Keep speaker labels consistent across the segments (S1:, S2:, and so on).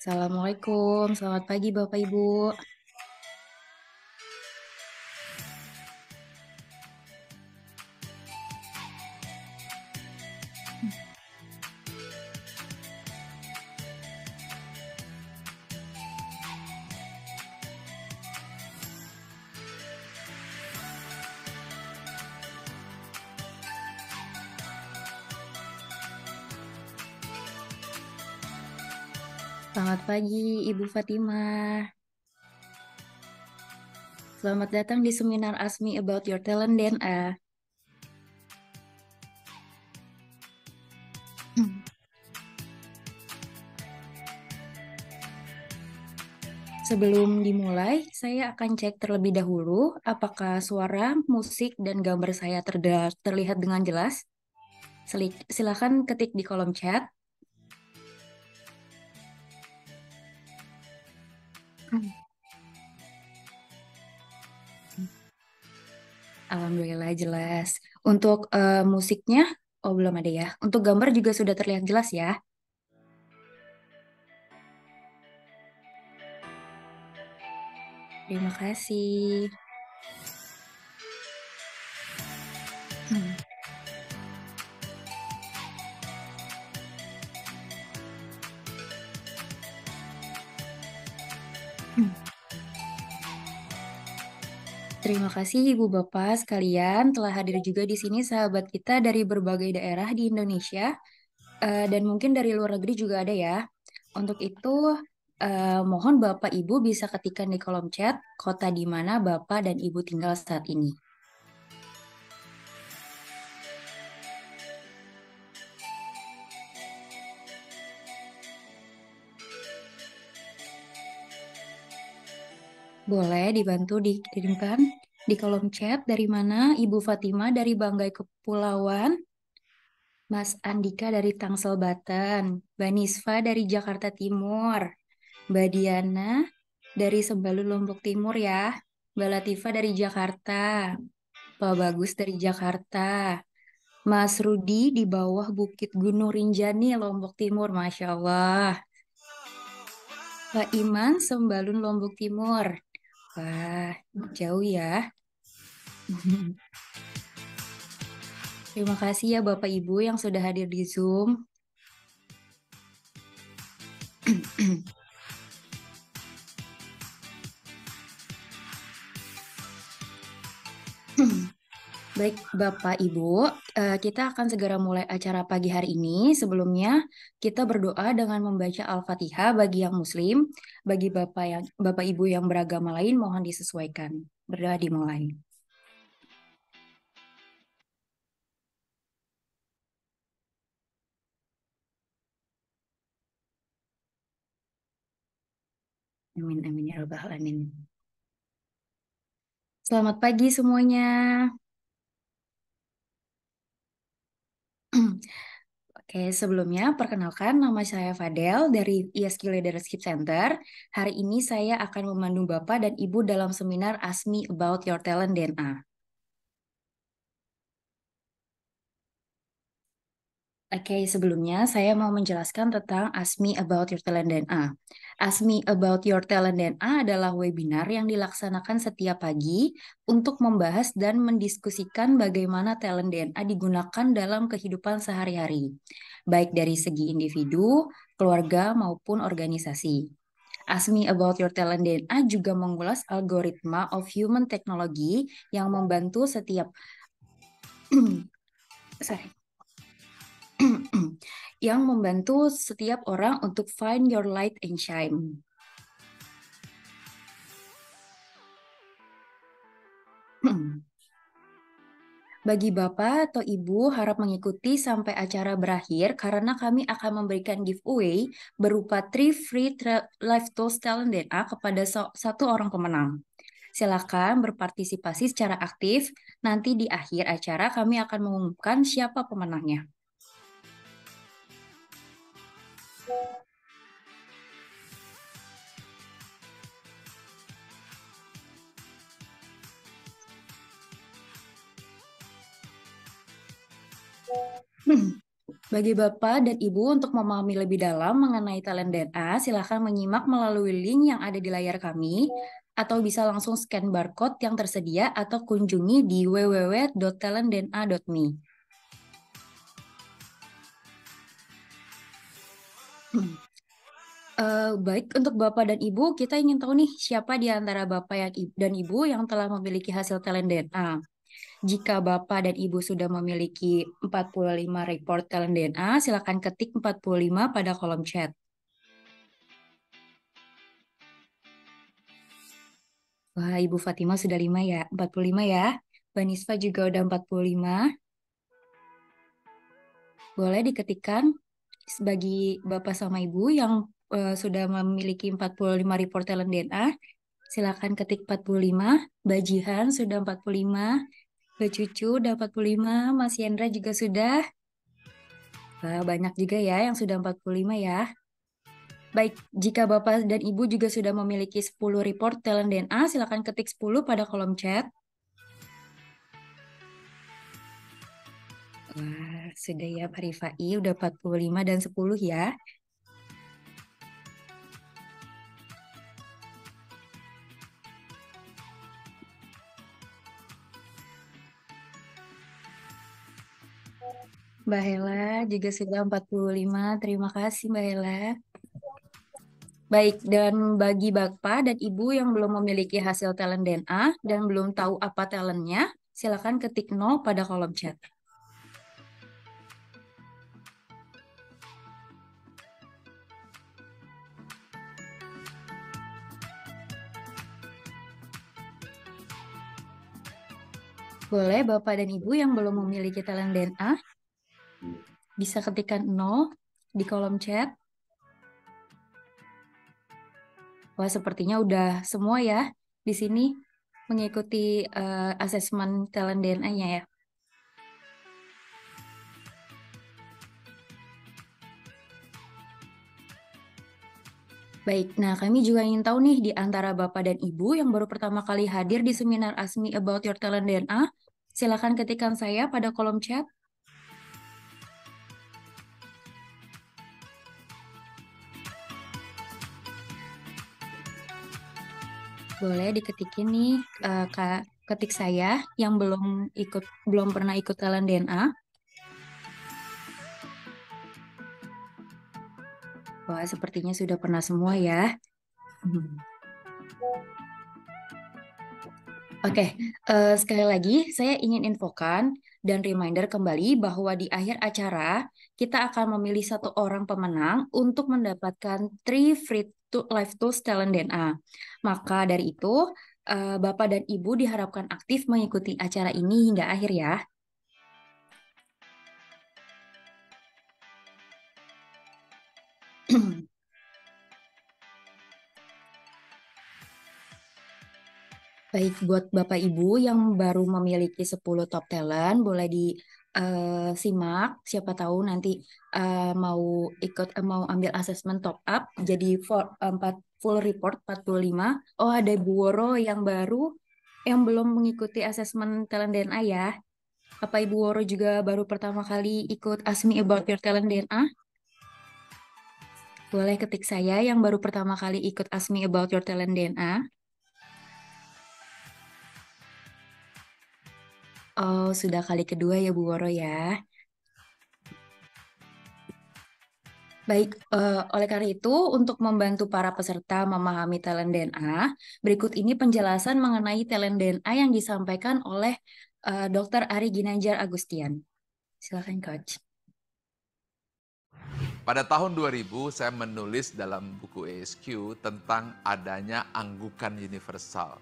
S1: Assalamualaikum, selamat pagi Bapak Ibu. Selamat pagi Ibu Fatimah. Selamat datang di seminar ASMI About Your Talent DNA. Sebelum dimulai, saya akan cek terlebih dahulu apakah suara, musik, dan gambar saya terlihat dengan jelas. Silakan ketik di kolom chat. Alhamdulillah jelas. Untuk musiknya, oh belum ada ya. Untuk gambar juga sudah terlihat jelas ya. Terima kasih. Terima kasih Ibu Bapak sekalian telah hadir juga di sini sahabat kita dari berbagai daerah di Indonesia dan mungkin dari luar negeri juga ada ya. Untuk itu mohon Bapak Ibu bisa ketikkan di kolom chat kota di mana Bapak dan Ibu tinggal saat ini. Boleh dibantu dikirimkan di kolom chat dari mana Ibu Fatima dari Banggai Kepulauan, Mas Andika dari Tangsel Banten, Mbak Nisfa dari Jakarta Timur, Mbak Diana dari Sembalun Lombok Timur ya, Mbak Latifah dari Jakarta, Pak Bagus dari Jakarta, Mas Rudi di bawah Bukit Gunung Rinjani Lombok Timur, Masya Allah, Pak Iman Sembalun Lombok Timur. Wah, jauh ya. Terima kasih ya Bapak Ibu yang sudah hadir di Zoom. Baik, Bapak Ibu, kita akan segera mulai acara pagi hari ini. Sebelumnya, kita berdoa dengan membaca Al-Fatihah bagi yang Muslim, bagi Bapak Ibu yang beragama lain, mohon disesuaikan. Berdoa dimulai. Amin, amin ya rabbal alamin. Selamat pagi semuanya. Oke, sebelumnya perkenalkan nama saya Fadel dari ISQ Leadership Center. Hari ini saya akan memandu Bapak dan Ibu dalam seminar ASMI About Your Talent DNA. Oke, sebelumnya saya mau menjelaskan tentang ASMI About Your Talent DNA. ASMI About Your Talent DNA adalah webinar yang dilaksanakan setiap pagi untuk membahas dan mendiskusikan bagaimana talent DNA digunakan dalam kehidupan sehari-hari, baik dari segi individu, keluarga, maupun organisasi. ASMI About Your Talent DNA juga mengulas algoritma of human technology yang membantu setiap sorry, yang membantu setiap orang untuk find your light and shine. Bagi Bapak atau Ibu harap mengikuti sampai acara berakhir karena kami akan memberikan giveaway berupa 3 free live tools talent DNA kepada satu orang pemenang. Silakan berpartisipasi secara aktif. Nanti di akhir acara kami akan mengumumkan siapa pemenangnya. Bagi Bapak dan Ibu untuk memahami lebih dalam mengenai talent DNA, silakan menyimak melalui link yang ada di layar kami, atau bisa langsung scan barcode yang tersedia atau kunjungi di www.talentdna.me. Baik, untuk Bapak dan Ibu, kita ingin tahu nih siapa di antara Bapak dan Ibu yang telah memiliki hasil talent DNA. Jika Bapak dan Ibu sudah memiliki 45 report talent DNA, silakan ketik 45 pada kolom chat. Wah, Ibu Fatima sudah 45 ya. Mbak Nisfa juga udah 45. Boleh diketikkan bagi Bapak sama Ibu yang sudah memiliki 45 report talent DNA. Silakan ketik 45. Mbak Jihan sudah 45. Mbak Cucu udah 45. Mas Yendra juga sudah. Wah, banyak juga ya yang sudah 45 ya. Baik, jika Bapak dan Ibu juga sudah memiliki 10 report talent DNA, silakan ketik 10 pada kolom chat. Wah, sudah ya Pak Rifai, udah 45 dan 10 ya. Mbak Hela juga sudah 45, terima kasih Mbak Hela. Baik, dan bagi Bapak dan Ibu yang belum memiliki hasil talent DNA dan belum tahu apa talentnya, silakan ketik 0 pada kolom chat. Boleh Bapak dan Ibu yang belum memiliki talent DNA, bisa ketikkan 0 di kolom chat. Wah, sepertinya udah semua ya di sini mengikuti asesmen talent DNA-nya ya. Baik, nah kami juga ingin tahu nih di antara Bapak dan Ibu yang baru pertama kali hadir di seminar Ask Me About Your Talent DNA, silakan ketikkan saya pada kolom chat. Boleh diketikin nih ketik saya yang belum pernah ikut talent DNA. Wah, sepertinya sudah pernah semua ya. Oke, sekali lagi saya ingin infokan dan reminder kembali bahwa di akhir acara kita akan memilih satu orang pemenang untuk mendapatkan 3 free live tools talent DNA. Maka dari itu, Bapak dan Ibu diharapkan aktif mengikuti acara ini hingga akhir ya. Baik, buat Bapak Ibu yang baru memiliki 10 top talent, boleh disimak. Siapa tahu nanti mau ambil asesmen top up, jadi full report 45. Oh, ada Bu Woro yang baru, yang belum mengikuti asesmen talent DNA ya. Apa Ibu Woro juga baru pertama kali ikut Ask Me About Your Talent DNA? Boleh ketik saya yang baru pertama kali ikut Ask Me About Your Talent DNA. Oh, sudah kali kedua ya Bu Woro ya. Baik, oleh karena itu, untuk membantu para peserta memahami talent DNA, berikut ini penjelasan mengenai talent DNA yang disampaikan oleh Dr. Ari Ginanjar Agustian. Silakan, Coach.
S2: Pada tahun 2000 saya menulis dalam buku ASQ tentang adanya anggukan universal.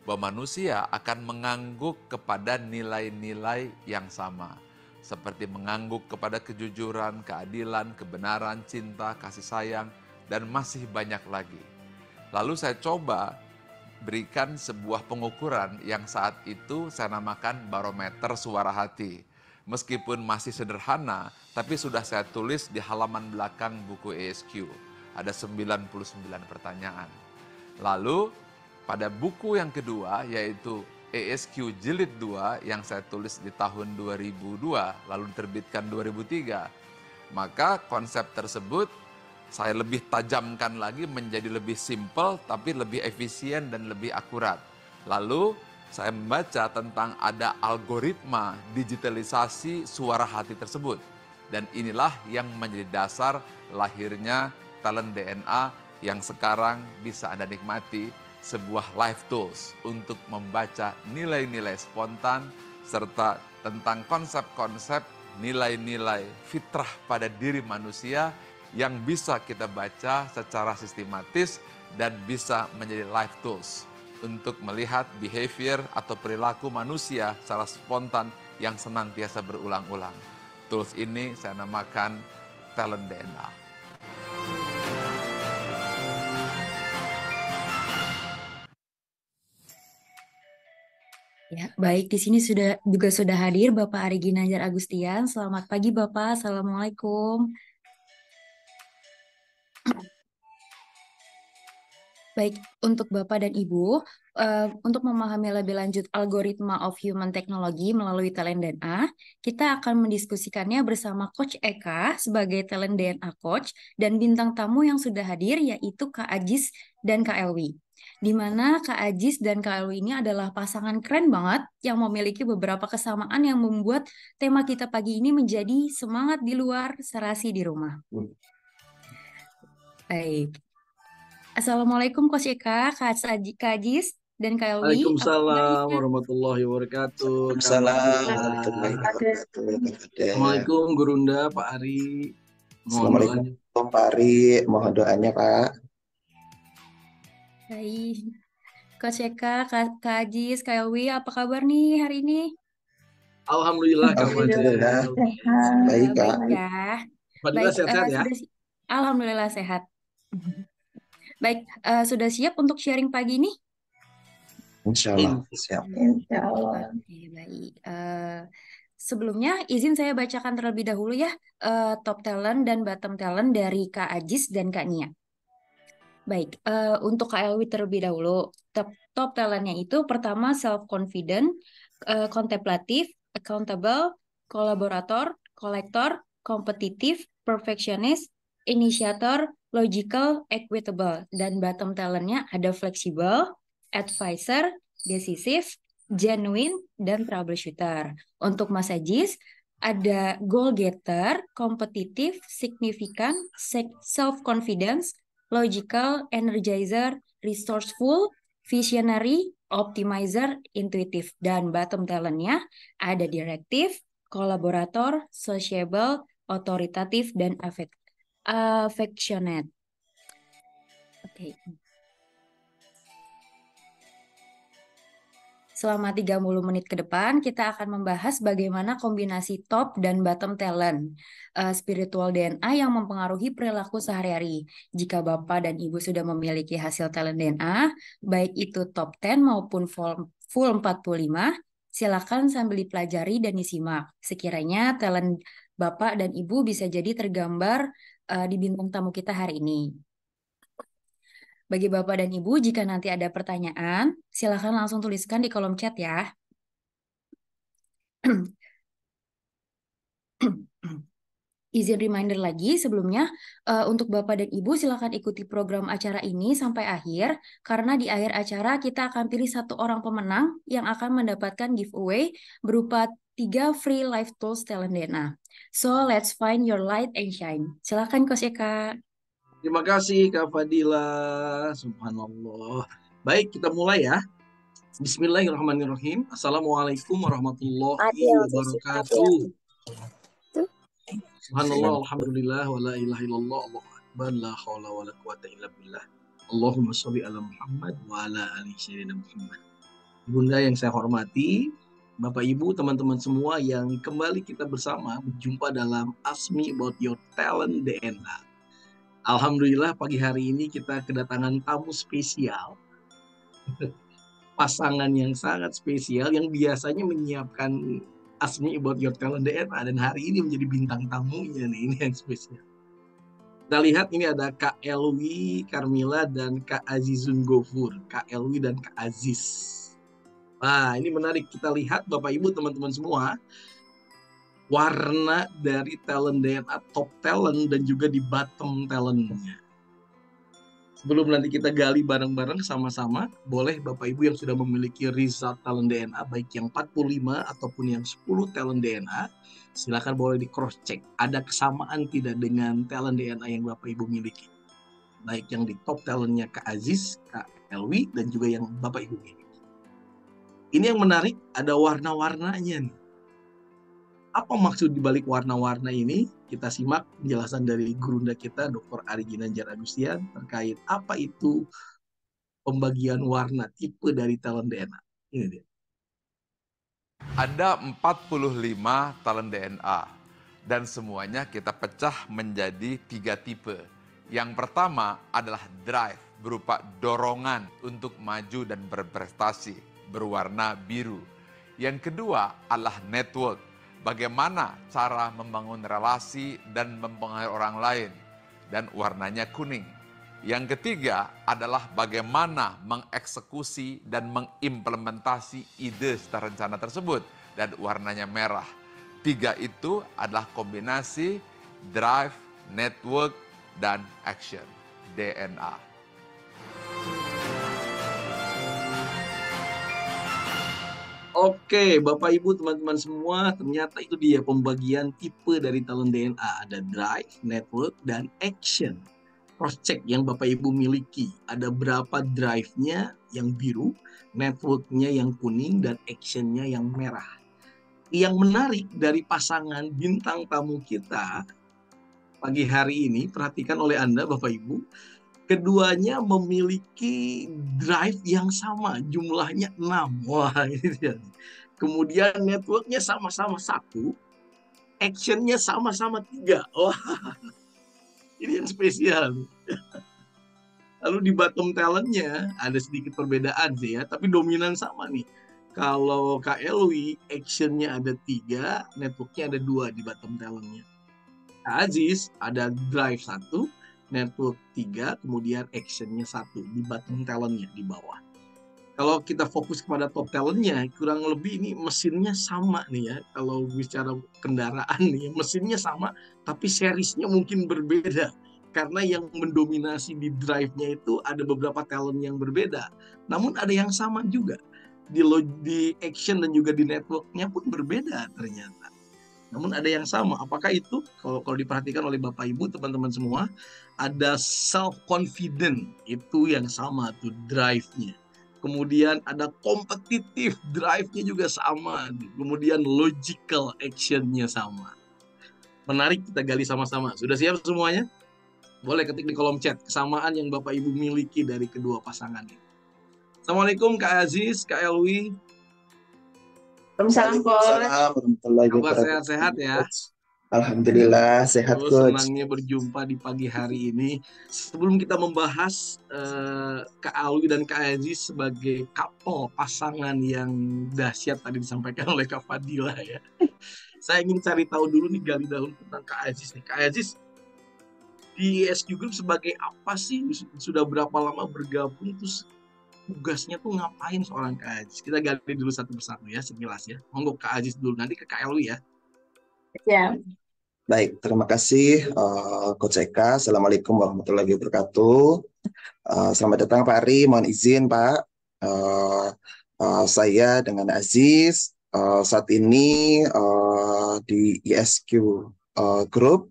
S2: Bahwa manusia akan mengangguk kepada nilai-nilai yang sama. Seperti mengangguk kepada kejujuran, keadilan, kebenaran, cinta, kasih sayang, dan masih banyak lagi. Lalu saya coba berikan sebuah pengukuran yang saat itu saya namakan barometer suara hati. Meskipun masih sederhana, tapi sudah saya tulis di halaman belakang buku ASQ. Ada 99 pertanyaan. Lalu pada buku yang kedua yaitu ASQ Jilid 2 yang saya tulis di tahun 2002, lalu diterbitkan 2003. Maka konsep tersebut saya lebih tajamkan lagi menjadi lebih simpel tapi lebih efisien dan lebih akurat. Lalu saya membaca tentang ada algoritma digitalisasi suara hati tersebut. Dan inilah yang menjadi dasar lahirnya talent DNA yang sekarang bisa Anda nikmati, sebuah live tools untuk membaca nilai-nilai spontan serta tentang konsep-konsep nilai-nilai fitrah pada diri manusia yang bisa kita baca secara sistematis dan bisa menjadi live tools untuk melihat behavior atau perilaku manusia secara spontan yang senantiasa berulang-ulang. Tools ini saya namakan Talent DNA.
S1: Ya, baik. Di sini sudah hadir Bapak Ari Ginanjar Agustian. Selamat pagi Bapak. Assalamualaikum. Baik, untuk Bapak dan Ibu, untuk memahami lebih lanjut algoritma of human technology melalui Talent DNA, kita akan mendiskusikannya bersama Coach Eka sebagai Talent DNA Coach dan bintang tamu yang sudah hadir yaitu Kak Ajis dan Kak Elwi. Di mana Kak Ajis dan Kak Elwi ini adalah pasangan keren banget yang memiliki beberapa kesamaan yang membuat tema kita pagi ini menjadi semangat di luar, serasi di rumah. Baik. Assalamualaikum Coach Eka, Kak Ajis, dan Kak Elwi.
S3: Waalaikumsalam warahmatullahi wabarakatuh. Assalamualaikum Gurunda, Pak Ari.
S4: Assalamualaikum Pak Ari, mohon doanya Pak.
S1: Baik, Coach Eka, Kak Ajis, Kak Elwi, apa kabar nih hari ini?
S3: Alhamdulillah kabarnya.
S4: Baik Kak.
S1: Baik ya.
S3: Alhamdulillah sehat-sehat ya.
S1: Alhamdulillah sehat. Baik, sudah siap untuk sharing pagi ini?
S4: Insya Allah siap.
S1: Insya Allah. Oke, baik. Sebelumnya izin saya bacakan terlebih dahulu ya top talent dan bottom talent dari Kak Ajis dan Kak Nia. Baik, untuk Kak Elwi terlebih dahulu. Top talentnya itu pertama self-confident, kontemplatif, accountable, kolaborator, kolektor, kompetitif, perfectionist, inisiator, logical, equitable. Dan bottom talentnya ada fleksibel, advisor, decisive, genuine, dan troubleshooter. Untuk Mas Ajis, ada goal getter, kompetitif, signifikan, self-confidence, logical, energizer, resourceful, visionary, optimizer, intuitive. Dan bottom talentnya ada direktif, kolaborator, sociable, otoritatif, dan affectionate. Oke. Selama 30 menit ke depan, kita akan membahas bagaimana kombinasi top dan bottom talent, spiritual DNA yang mempengaruhi perilaku sehari-hari. Jika Bapak dan Ibu sudah memiliki hasil talent DNA, baik itu top 10 maupun full 45, silakan sambil dipelajari dan disimak. Sekiranya talent Bapak dan Ibu bisa jadi tergambar di bintang tamu kita hari ini. Bagi Bapak dan Ibu, jika nanti ada pertanyaan, silakan langsung tuliskan di kolom chat ya. Izin reminder lagi sebelumnya, untuk Bapak dan Ibu silakan ikuti program acara ini sampai akhir, karena di akhir acara kita akan pilih satu orang pemenang yang akan mendapatkan giveaway berupa 3 free live tools talent DNA. So, let's find your light and shine. Silakan Coach Eka.
S3: Terima kasih Kak Fadila. Subhanallah. Baik, kita mulai ya. Bismillahirrahmanirrahim. Assalamualaikum warahmatullahi wabarakatuh. Subhanallah, alhamdulillah, wa la ilaha illallah, Allahu akbar, la haula wa la quwata illa billah. Allahumma sholli ala Muhammad wa ala ali sayyidina Muhammad. Bunda yang saya hormati, Bapak Ibu, teman-teman semua yang kembali kita bersama berjumpa dalam Ask Me About Your Talent DNA. Alhamdulillah pagi hari ini kita kedatangan tamu spesial. Pasangan yang sangat spesial yang biasanya menyiapkan Ask Me About Your Talent DNA dan hari ini menjadi bintang tamunya nih, ini yang spesial. Kita lihat ini ada Kak Elwi Carmila dan Kak Azizun Gofur. Kak Elwi dan Kak Aziz. Nah, ini menarik. Kita lihat Bapak Ibu teman-teman semua. warna dari talent DNA top talent dan juga di bottom talentnya. Sebelum nanti kita gali bareng-bareng sama-sama, boleh Bapak Ibu yang sudah memiliki result talent DNA, baik yang 45 ataupun yang 10 talent DNA, silakan boleh di cross check. Ada kesamaan tidak dengan talent DNA yang Bapak Ibu miliki? Baik yang di top talentnya Kak Aziz, Kak Elwi, dan juga yang Bapak Ibu miliki. Ini yang menarik, ada warna-warnanya nih. Apa maksud dibalik warna-warna ini? Kita simak penjelasan dari gurunda kita, Dr. Ari Ginanjar Agustian, terkait apa itu pembagian warna tipe dari talent DNA. Ini dia.
S2: Ada 45 talent DNA dan semuanya kita pecah menjadi 3 tipe. Yang pertama adalah drive, berupa dorongan untuk maju dan berprestasi, berwarna biru. Yang kedua adalah network, bagaimana cara membangun relasi dan mempengaruhi orang lain, dan warnanya kuning. Yang ketiga adalah bagaimana mengeksekusi dan mengimplementasi ide secara rencana tersebut, dan warnanya merah. 3 itu adalah kombinasi drive, network, dan action, DNA.
S3: Oke, Bapak Ibu, teman-teman semua, ternyata itu dia pembagian tipe dari talent DNA. Ada drive, network, dan action. Cross check yang Bapak Ibu miliki. Ada berapa drive-nya yang biru, network-nya yang kuning, dan action-nya yang merah. Yang menarik dari pasangan bintang tamu kita pagi hari ini, perhatikan oleh Anda Bapak Ibu, keduanya memiliki drive yang sama, jumlahnya 6. Wah, ini dia. Kemudian networknya sama-sama 1, actionnya sama-sama 3. Wah, ini yang spesial. Lalu di bottom talentnya ada sedikit perbedaan sih ya, tapi dominan sama nih. Kalau Kak Elwi, actionnya ada 3, networknya ada 2 di bottom talentnya. Kak Aziz ada drive 1, network 3, kemudian actionnya 1 di bottom talentnya di bawah. Kalau kita fokus kepada top talentnya, kurang lebih ini mesinnya sama nih ya. Kalau bicara kendaraan nih, mesinnya sama, tapi seriesnya mungkin berbeda. Karena yang mendominasi di drive-nya itu ada beberapa talent yang berbeda. Namun ada yang sama juga. Di action dan juga di network-nya pun berbeda ternyata. Namun ada yang sama. Apakah itu? Kalau diperhatikan oleh Bapak Ibu, teman-teman semua, ada self-confident. Itu yang sama tuh drive-nya. Kemudian ada kompetitif, drive-nya juga sama. Kemudian logical action-nya sama. Menarik, kita gali sama-sama. Sudah siap semuanya? Boleh ketik di kolom chat kesamaan yang Bapak Ibu miliki dari kedua pasangan ini. Assalamualaikum Kak Aziz, Kak Elwi.
S4: Waalaikumsalam warahmatullahi
S3: Kabar
S4: wabarakatuh.
S3: sehat-sehat ya?
S4: Alhamdulillah sehat, Coach.
S3: Senangnya berjumpa di pagi hari ini. Sebelum kita membahas Kak Alwi dan Kak Aziz sebagai couple pasangan yang dahsyat tadi disampaikan oleh Kak Fadila ya. Saya ingin cari tahu dulu nih, gali dahulu tentang Kak Aziz nih. Kak Aziz di SQ Group sebagai apa sih? Sudah berapa lama bergabung, terus tugasnya tuh ngapain seorang Kak Aziz? Kita gali dulu satu persatu ya, sekilas ya. Monggo Kak Aziz dulu, nanti ke Kak Alwi ya.
S1: Ya.
S4: Baik, terima kasih Coach Eka. Assalamualaikum warahmatullahi wabarakatuh. Selamat datang Pak Ari, mohon izin Pak. Saya dengan Aziz saat ini di ISQ Group.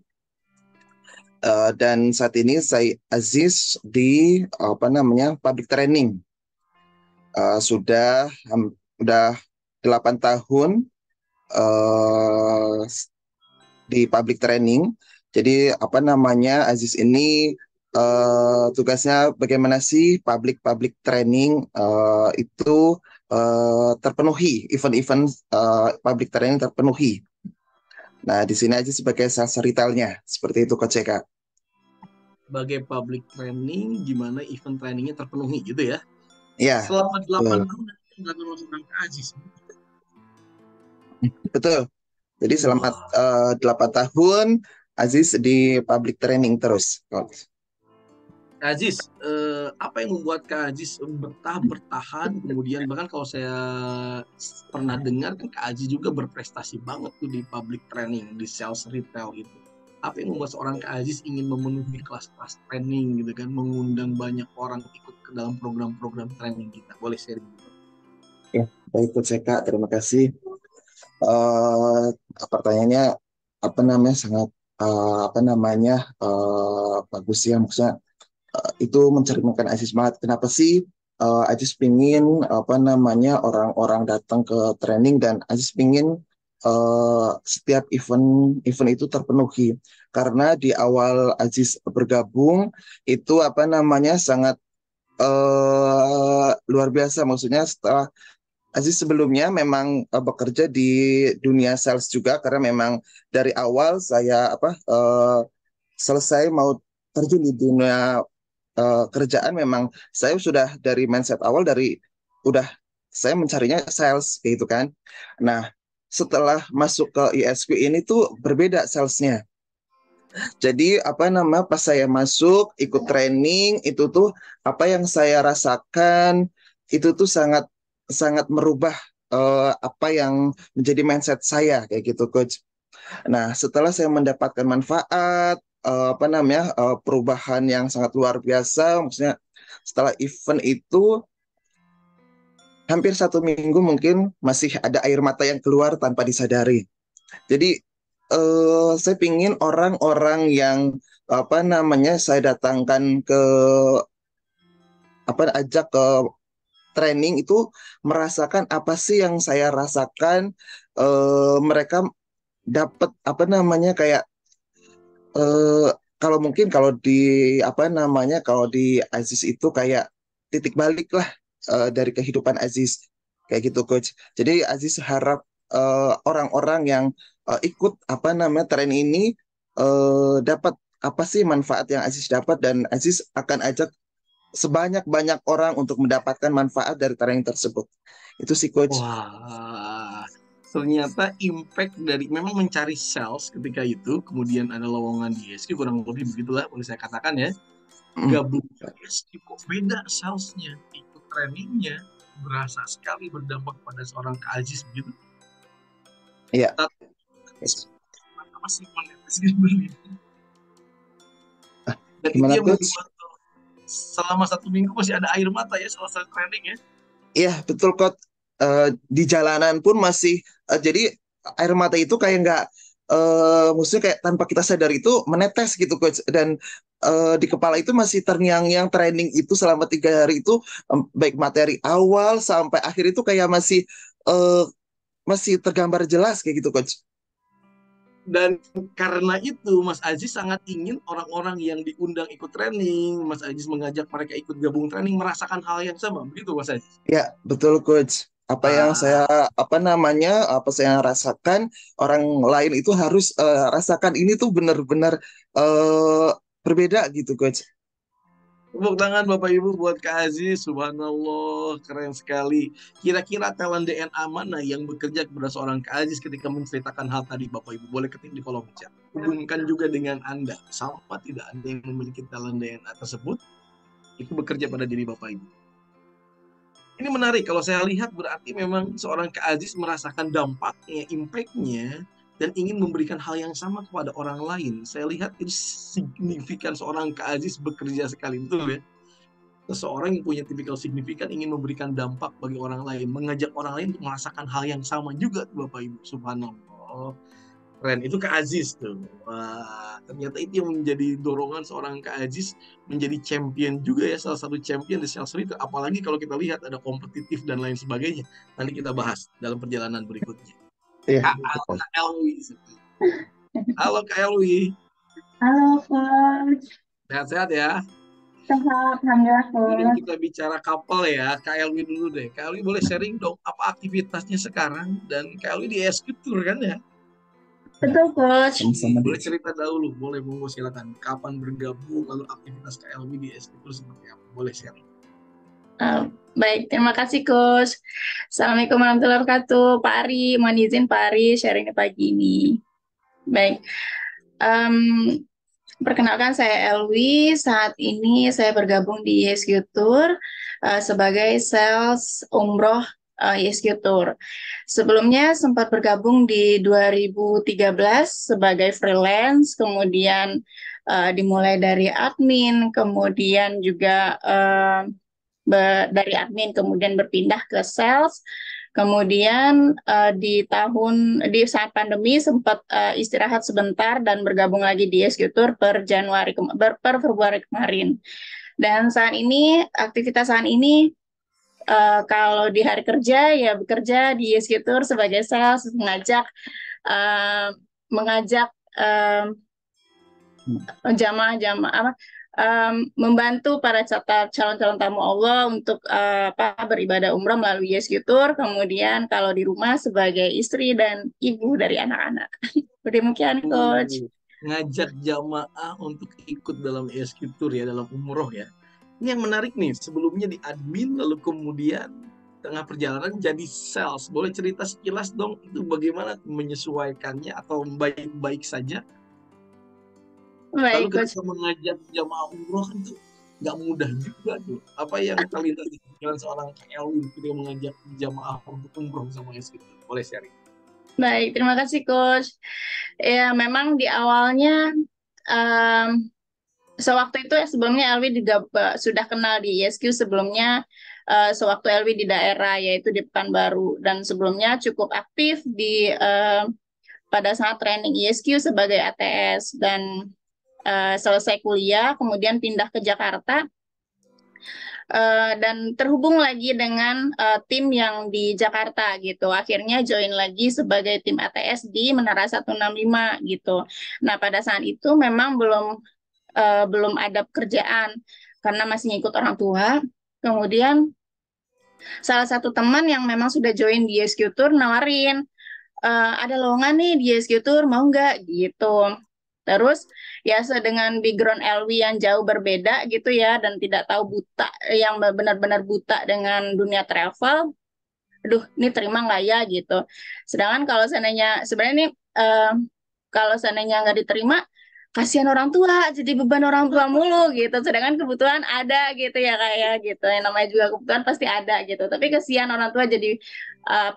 S4: Dan saat ini saya Aziz di public training. Sudah 8 tahun di public training. Jadi Aziz ini tugasnya bagaimana sih public training itu terpenuhi, event-event public training terpenuhi. Nah, di sini aja sebagai sales retailnya, seperti itu Coach Eka.
S3: Sebagai public training, gimana event trainingnya terpenuhi gitu ya?
S4: Iya.
S3: Selama 8 tahun nggak termasuk Kak Aziz.
S4: Betul. Jadi selama 8 tahun Aziz di public training terus, Coach.
S3: Kak Aziz, apa yang membuat Kak Aziz betah bertahan, kemudian bahkan kalau saya pernah dengar kan Kak Aziz juga berprestasi banget tuh di public training, di sales retail itu. Apa yang membuat seorang Kak Aziz ingin memenuhi kelas-kelas training gitu kan, mengundang banyak orang ikut ke dalam program-program training kita? Boleh sharing gitu.
S4: Ya, baik Coach Eka, terima kasih. eh Pertanyaannya apa namanya sangat apa namanya bagus ya, maksudnya itu mencerminkan Aziz banget. Kenapa sih Aziz pingin apa namanya orang-orang datang ke training dan Aziz pingin setiap event itu terpenuhi. Karena di awal Aziz bergabung itu apa namanya sangat luar biasa. Maksudnya setelah Aziz sebelumnya memang bekerja di dunia sales juga karena memang dari awal saya selesai mau terjun di dunia kerjaan memang saya sudah dari mindset awal dari udah saya mencarinya sales kayak gitu kan. Nah, setelah masuk ke ISQ ini tuh berbeda salesnya. Jadi apa nama pas saya masuk ikut training itu tuh apa yang saya rasakan itu tuh sangat sangat merubah apa yang menjadi mindset saya kayak gitu coach. Nah, setelah saya mendapatkan manfaat apa namanya perubahan yang sangat luar biasa, maksudnya setelah event itu hampir 1 minggu mungkin masih ada air mata yang keluar tanpa disadari. Jadi saya pingin orang-orang yang apa namanya saya datangkan ke apa ajak ke training itu merasakan apa sih yang saya rasakan. Mereka dapat apa namanya kayak eh kalau mungkin kalau di apa namanya kalau di Aziz itu kayak titik balik lah dari kehidupan Aziz kayak gitu coach. Jadi Aziz harap orang-orang yang ikut apa namanya tren ini dapat apa sih manfaat yang Aziz dapat dan Aziz akan ajak sebanyak-banyak orang untuk mendapatkan manfaat dari training tersebut. Itu sih coach.
S3: Wah, ternyata impact dari memang mencari sales ketika itu, kemudian ada lowongan di ISQ, kurang lebih begitulah boleh saya katakan ya.
S4: Mm.
S3: Gabung ke ISQ kok beda salesnya, ikut trainingnya, berasa sekali berdampak pada seorang Kak Aziz begitu.
S4: Iya.
S3: Masih monetis gitu. Dan itu
S4: Gimana
S3: yang
S4: coach?
S3: membuat selama 1 minggu masih ada air mata ya selesai training ya.
S4: Iya, betul coach. Di jalanan pun masih jadi air mata itu kayak nggak maksudnya kayak tanpa kita sadar itu menetes gitu coach dan di kepala itu masih terngiang-ngiang training itu selama 3 hari itu baik materi awal sampai akhir itu kayak eh, masih tergambar jelas kayak gitu coach.
S3: Dan karena itu Mas Aziz sangat ingin orang-orang yang diundang ikut training, Mas Aziz mengajak mereka ikut gabung training merasakan hal yang sama, begitu Mas Aziz?
S4: Ya, betul coach. Apa yang saya
S3: Ah,
S4: apa namanya apa saya rasakan orang lain itu harus rasakan ini tuh benar-benar eh, berbeda gitu coach.
S3: tepuk tangan Bapak Ibu buat Kak Aziz, subhanallah, keren sekali. Kira-kira talent DNA mana yang bekerja kepada seorang Kak Aziz ketika menceritakan hal tadi Bapak Ibu? Boleh ketik di kolom chat. Hubungkan juga dengan Anda. Sama tidak Anda yang memiliki talent DNA tersebut, itu bekerja pada diri Bapak Ibu. Ini menarik, kalau saya lihat berarti memang seorang Kak Aziz merasakan dampaknya, impact-nya, dan ingin memberikan hal yang sama kepada orang lain. Saya lihat itu signifikan seorang Kak Aziz bekerja sekali, betul ya? Seseorang yang punya tipikal signifikan ingin memberikan dampak bagi orang lain, mengajak orang lain untuk merasakan hal yang sama juga, Bapak Ibu. Subhanallah. Keren, itu Kak Aziz tuh. Wah, ternyata itu yang menjadi dorongan seorang Kak Aziz menjadi champion juga ya, salah satu champion di sales retail. Apalagi kalau kita lihat ada kompetitif dan lain sebagainya. Nanti kita bahas dalam perjalanan berikutnya.
S4: Iya,
S3: Kak,
S4: betul.
S3: Kak Elwi. Halo Kak Elwi.
S5: Halo, Coach.
S3: Sehat-sehat ya.
S5: Sehat, Alhamdulillah,
S3: Ini
S5: Coach.
S3: kita bicara couple ya. Kak Elwi dulu deh. Kak Elwi boleh sharing dong apa aktivitasnya sekarang. Dan Kak Elwi di SQ Tour kan ya?
S5: Betul, Coach.
S4: Sama-sama
S3: Boleh
S4: deh.
S3: cerita dahulu, boleh monggo silakan. Kapan bergabung, lalu aktivitas KLB di SQ itu seperti apa? Boleh sharing.
S5: Baik, terima kasih, Coach. Assalamualaikum warahmatullahi wabarakatuh. Pak Ari, mohon izin Pak Ari sharing pagi ini. Baik, em, Perkenalkan, saya Elwi. Saat ini saya bergabung di YSQ Tour sebagai sales umroh YSQ Tour. Sebelumnya sempat bergabung di 2013 sebagai freelance, kemudian dimulai dari admin, kemudian juga dari admin kemudian berpindah ke sales. Kemudian di saat pandemi sempat istirahat sebentar dan bergabung lagi di SQ Tour per Februari kemarin. Dan saat ini aktivitas saat ini kalau di hari kerja ya bekerja di SQ Tour sebagai sales, eh, mengajak jamaah-jamaah membantu para calon-calon tamu Allah untuk beribadah umrah melalui YSQ Tour. Kemudian kalau di rumah sebagai istri dan ibu dari anak-anak. Demikian, Coach.
S3: Ngajak jamaah untuk ikut dalam ESQ Tour ya, dalam umroh ya. Ini yang menarik nih, sebelumnya di admin, lalu kemudian tengah perjalanan jadi sales. Boleh cerita sekilas dong, itu bagaimana menyesuaikannya atau baik-baik saja? Lalu
S5: Baik, Coach.
S3: ketika mengajak jamaah umroh kan itu nggak mudah juga tuh. Apa yang terlintas di pikiran seorang Elwin ketika mengajak jamaah untuk umroh sama ESQ Tour? Boleh sharing.
S5: Baik, terima kasih, Coach. Ya, memang di awalnya sewaktu itu sebelumnya Elwi juga sudah kenal di ISQ sebelumnya, sewaktu Elwi di daerah yaitu di Pekanbaru, dan sebelumnya cukup aktif pada saat training ISQ sebagai ATS, dan selesai kuliah kemudian pindah ke Jakarta dan terhubung lagi dengan tim yang di Jakarta gitu. Akhirnya join lagi sebagai tim ATS di Menara 165 gitu. Nah, pada saat itu memang belum ada pekerjaan karena masih ngikut orang tua. Kemudian salah satu teman yang memang sudah join di SQ Tour nawarin, ada lowongan nih di SQ Tour, mau nggak gitu. Terus ya dengan background Elwi yang jauh berbeda gitu ya, dan tidak tahu buta, yang benar-benar buta dengan dunia travel, aduh ini terima nggak ya gitu. Sedangkan kalau seandainya sebenarnya nih kalau seandainya nggak diterima, kasihan orang tua, jadi beban orang tua mulu gitu. Sedangkan kebutuhan ada gitu ya, kayak gitu. Yang namanya juga kebutuhan pasti ada gitu. Tapi kasihan orang tua jadi uh,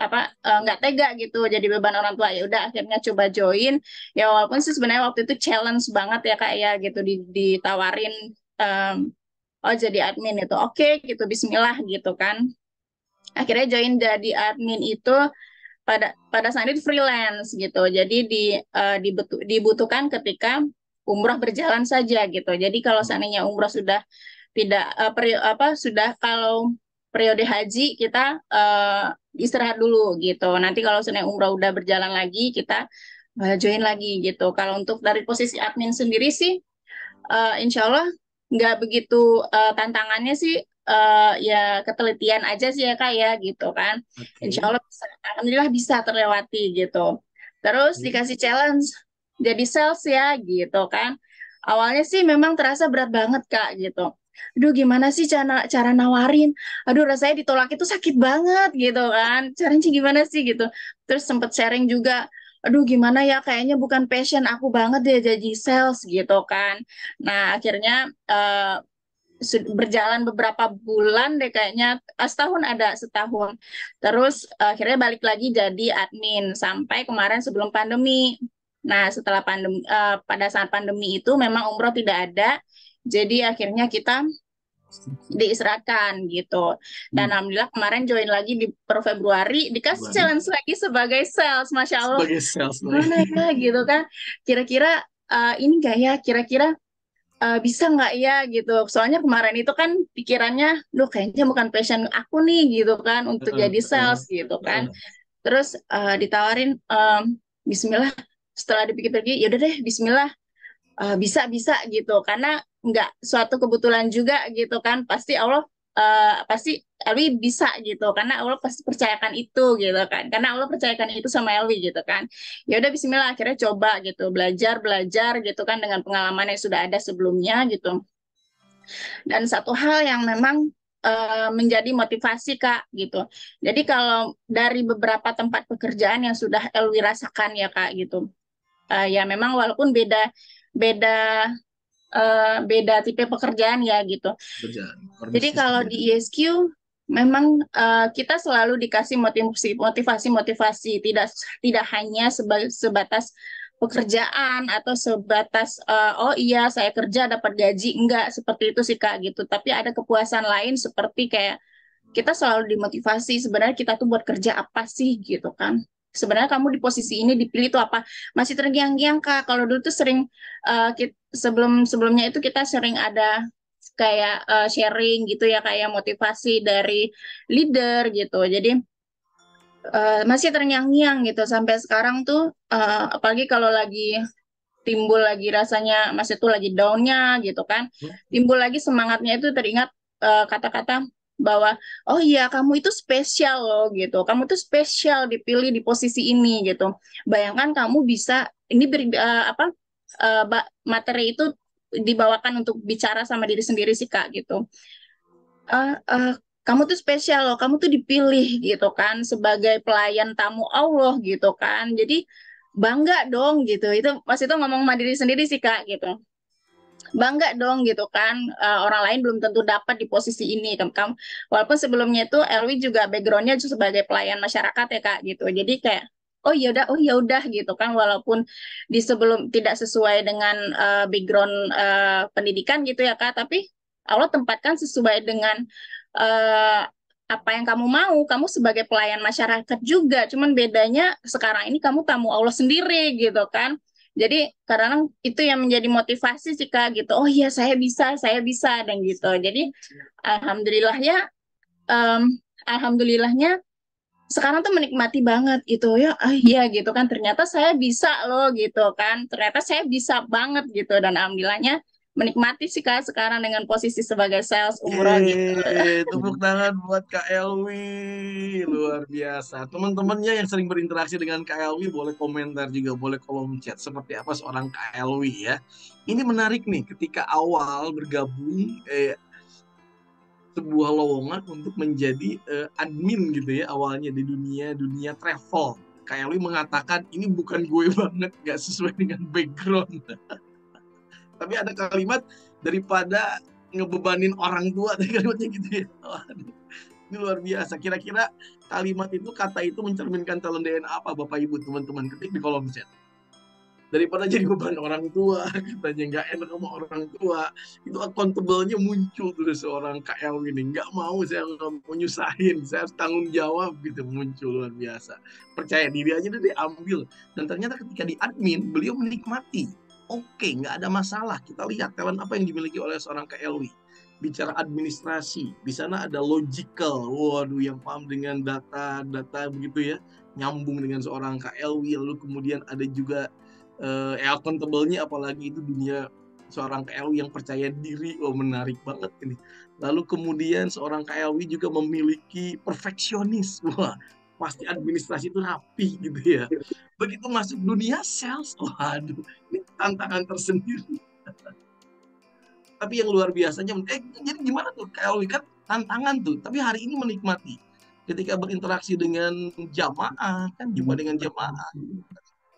S5: apa uh, nggak tega gitu, jadi beban orang tua. Ya udah akhirnya coba join. Ya walaupun sih sebenarnya waktu itu challenge banget ya kak ya gitu, ditawarin um, oh jadi admin itu oke gitu, Bismillah gitu kan. Akhirnya join jadi admin itu pada saat itu freelance gitu. Jadi dibutuhkan ketika umroh berjalan saja gitu. Jadi kalau seandainya umroh sudah tidak sudah kalau periode haji kita istirahat dulu gitu. Nanti kalau seandainya umroh udah berjalan lagi kita join lagi gitu. Kalau untuk dari posisi admin sendiri sih insya Allah nggak begitu tantangannya sih, ya ketelitian aja sih ya kak ya gitu kan. Insya Allah bisa, alhamdulillah bisa terlewati gitu. Terus dikasih challenge jadi sales ya gitu kan. Awalnya sih memang terasa berat banget kak gitu. Aduh gimana sih cara nawarin? Aduh rasanya ditolak itu sakit banget gitu kan. Caranya gimana sih gitu. Terus sempet sharing juga, aduh gimana ya kayaknya bukan passion aku banget deh jadi sales gitu kan. Nah akhirnya berjalan beberapa bulan deh kayaknya, setahun. Terus akhirnya balik lagi jadi admin sampai kemarin sebelum pandemi. Nah setelah pandemi, pada saat pandemi itu memang umroh tidak ada, jadi akhirnya kita diistirahatkan gitu. Dan alhamdulillah kemarin join lagi di per Februari, dikasih challenge lagi sebagai sales. Masya Allah,
S3: sebagai sales
S5: gimana ya gitu kan. Kira-kira ini nggak ya, kira-kira bisa nggak ya gitu. Soalnya kemarin itu kan pikirannya, duh kayaknya bukan passion aku nih gitu kan untuk jadi sales gitu kan. Terus ditawarin, Bismillah. Setelah dipikir-pikir, yaudah deh Bismillah, bisa gitu, karena nggak suatu kebetulan juga gitu kan, pasti Allah pasti Elwi bisa gitu, karena Allah pasti percayakan itu gitu kan, karena Allah percayakan itu sama Elwi gitu kan. Ya udah Bismillah, akhirnya coba gitu, belajar belajar gitu kan dengan pengalaman yang sudah ada sebelumnya gitu. Dan satu hal yang memang menjadi motivasi kak gitu, jadi kalau dari beberapa tempat pekerjaan yang sudah Elwi rasakan ya kak gitu, Ya memang walaupun beda beda beda tipe pekerjaan ya gitu.
S3: Kerjaan, core
S5: Jadi
S3: business
S5: kalau
S3: beda.
S5: di ESQ memang kita selalu dikasih motivasi, tidak tidak hanya sebatas pekerjaan atau sebatas oh iya saya kerja dapat gaji, enggak seperti itu sih Kak gitu. Tapi ada kepuasan lain seperti kayak kita selalu dimotivasi sebenarnya kita tuh buat kerja apa sih gitu kan. Sebenarnya kamu di posisi ini dipilih tuh apa? Masih terngiang-ngiang Kak. Kalau dulu tuh sering sebelumnya itu kita sering ada kayak sharing gitu ya kayak motivasi dari leader gitu. Jadi masih terngiang-ngiang gitu sampai sekarang tuh apalagi kalau lagi timbul lagi rasanya masih tuh lagi down-nya gitu kan. Timbul lagi semangatnya itu teringat kata-kata bahwa oh iya kamu itu spesial loh gitu. Kamu tuh spesial dipilih di posisi ini gitu. Bayangkan kamu bisa ini materi itu dibawakan untuk bicara sama diri sendiri sih Kak gitu. eh, eh, kamu tuh spesial loh, kamu tuh dipilih gitu kan sebagai pelayan tamu Allah gitu kan. Jadi bangga dong gitu. Itu Mas itu ngomong sama diri sendiri sih Kak gitu. Bangga dong gitu kan. Orang lain belum tentu dapat di posisi ini kan. Walaupun sebelumnya itu Elwi juga backgroundnya sebagai pelayan masyarakat ya Kak gitu. Jadi kayak oh ya udah gitu kan walaupun di sebelum tidak sesuai dengan background pendidikan gitu ya Kak, tapi Allah tempatkan sesuai dengan uh, apa yang kamu mau. Kamu sebagai pelayan masyarakat juga, cuman bedanya sekarang ini kamu tamu Allah sendiri gitu kan. Jadi kadang itu yang menjadi motivasi sih Kak gitu. Oh iya saya bisa dan gitu. Jadi alhamdulillah ya, em, alhamdulillahnya sekarang tuh menikmati banget gitu ya. Ah iya gitu kan. Ternyata saya bisa loh gitu kan. Ternyata saya bisa banget gitu dan alhamdulillahnya menikmati sih Kak sekarang dengan posisi sebagai sales umroh gitu.
S3: Tepuk tangan buat Kak Elwi, luar biasa. Teman-temannya yang sering berinteraksi dengan Kak Elwi boleh komentar juga, boleh kolom chat. Seperti apa seorang Kak Elwi ya. Ini menarik nih, ketika awal bergabung sebuah lowongan untuk menjadi admin gitu ya awalnya di dunia dunia travel. Kak Elwi mengatakan ini bukan gue banget, gak sesuai dengan background. Tapi ada kalimat daripada ngebebanin orang tua, kalimatnya gitu ya. Ini luar biasa. Kira-kira kalimat itu, kata itu mencerminkan talent DNA apa Bapak Ibu teman-teman? Ketik di kolom chat. Daripada jadi beban orang tua, katanya nggak enak sama orang tua, itu accountable-nya muncul tuh seorang KL ini. Nggak mau, saya nggak mau nyusahin, saya harus tanggung jawab gitu, muncul luar biasa. Percaya diri aja deh ambil. Dan ternyata ketika di admin, beliau menikmati. Oke, nggak ada masalah. Kita lihat talent apa yang dimiliki oleh seorang KLW. Bicara administrasi, di sana ada logical. Waduh, yang paham dengan data-data begitu ya, nyambung dengan seorang KLW. Lalu kemudian ada juga accountable-nya, apalagi itu dunia seorang KLW yang percaya diri. Oh, menarik banget ini. Lalu kemudian seorang KLW juga memiliki perfeksionis. Wah, pasti administrasi itu rapi gitu ya. Begitu masuk dunia sales, waduh, ini tantangan tersendiri. Tapi yang luar biasanya, jadi gimana tuh KLW kan tantangan tuh, tapi hari ini menikmati. Ketika berinteraksi dengan jamaah, kan jumpa dengan jamaah,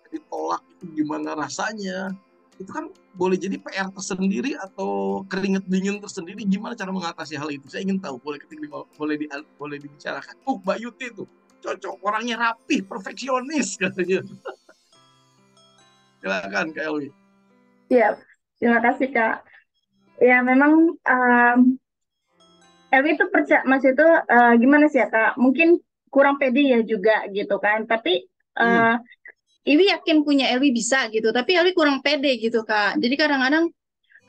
S3: ditolak itu gimana rasanya, itu kan boleh jadi PR tersendiri atau keringet dingin tersendiri. Gimana cara mengatasi hal itu? Saya ingin tahu. Boleh dibicarakan. Mbak Yuti tuh cocok, orangnya rapi, perfeksionis katanya. Silakan Kak Elwi.
S5: Siap. Terima kasih Kak. Ya memang Elwi itu percaya Mas itu gimana sih ya Kak? Mungkin kurang pede ya juga gitu kan. Tapi Iwi yakin punya Elwi bisa gitu. Tapi Elwi kurang pede gitu Kak. Jadi kadang-kadang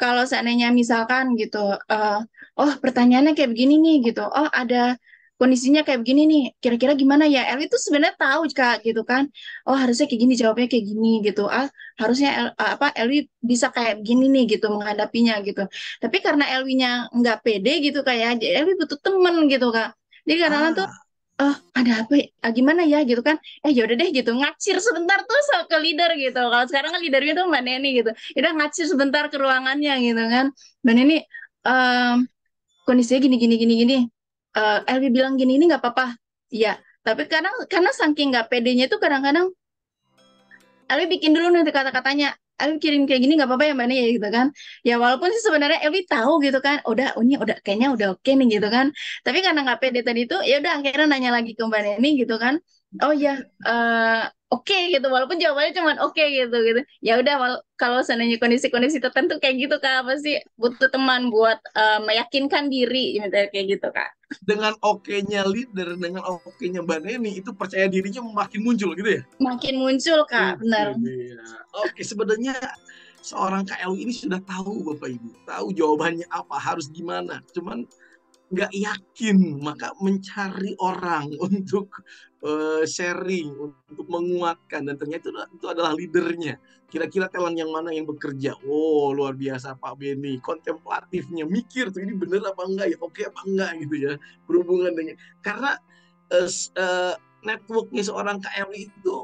S5: kalau seandainya misalkan gitu, oh pertanyaannya kayak begini nih gitu, oh ada kondisinya kayak begini nih, kira-kira gimana ya? Elwi tuh sebenarnya tahu Kak gitu kan, oh harusnya kayak gini jawabnya kayak gini gitu, harusnya Elwi bisa kayak begini nih gitu menghadapinya gitu. Tapi karena Elwinya nggak pede gitu kayak, Elwi butuh temen gitu Kak. Jadi kadang-kadang tuh oh ada apa ya? Gimana ya gitu kan, ya udah deh gitu ngacir sebentar tuh ke leader gitu. Kalau sekarang kan leadernya tuh Mbak Neni gitu, udah ngacir sebentar ke ruangannya gitu kan. Mbak Neni em, kondisinya gini gini gini gini, Elvi bilang gini ini nggak apa-apa, iya. Tapi karena saking nggak pedenya itu kadang-kadang Elvi bikin dulu nanti kata-katanya. Elvi kirim kayak gini nggak apa-apa ya Mbak Nia gitu kan. Ya walaupun sih sebenarnya Elvi tahu gitu kan. Udah, oh, ini udah kayaknya udah oke nih gitu kan. Tapi karena nggak pede tadi itu, ya udah akhirnya nanya lagi ke Mbak Neni gitu kan. Oh ya, oke gitu. Walaupun jawabannya cuma oke gitu gitu. Ya udah, kalau seandainya kondisi-kondisi tertentu kayak gitu Kak, pasti butuh teman buat meyakinkan diri, misalnya kayak gitu Kak.
S3: Dengan oke-nya leader, dengan oke-nya Mbak Neni, itu percaya dirinya makin muncul gitu ya?
S5: Makin muncul Kak, benar.
S3: Iya. Oke, sebenarnya seorang KLW ini sudah tahu Bapak Ibu, tahu jawabannya apa, harus gimana. Cuman nggak yakin, maka mencari orang untuk sharing, untuk menguatkan, dan ternyata itu adalah leadernya. Kira-kira talent yang mana yang bekerja? Oh, luar biasa Pak Beni, kontemplatifnya, mikir tuh ini bener apa enggak ya, oke apa enggak gitu ya, berhubungan dengan, karena networknya seorang KLI itu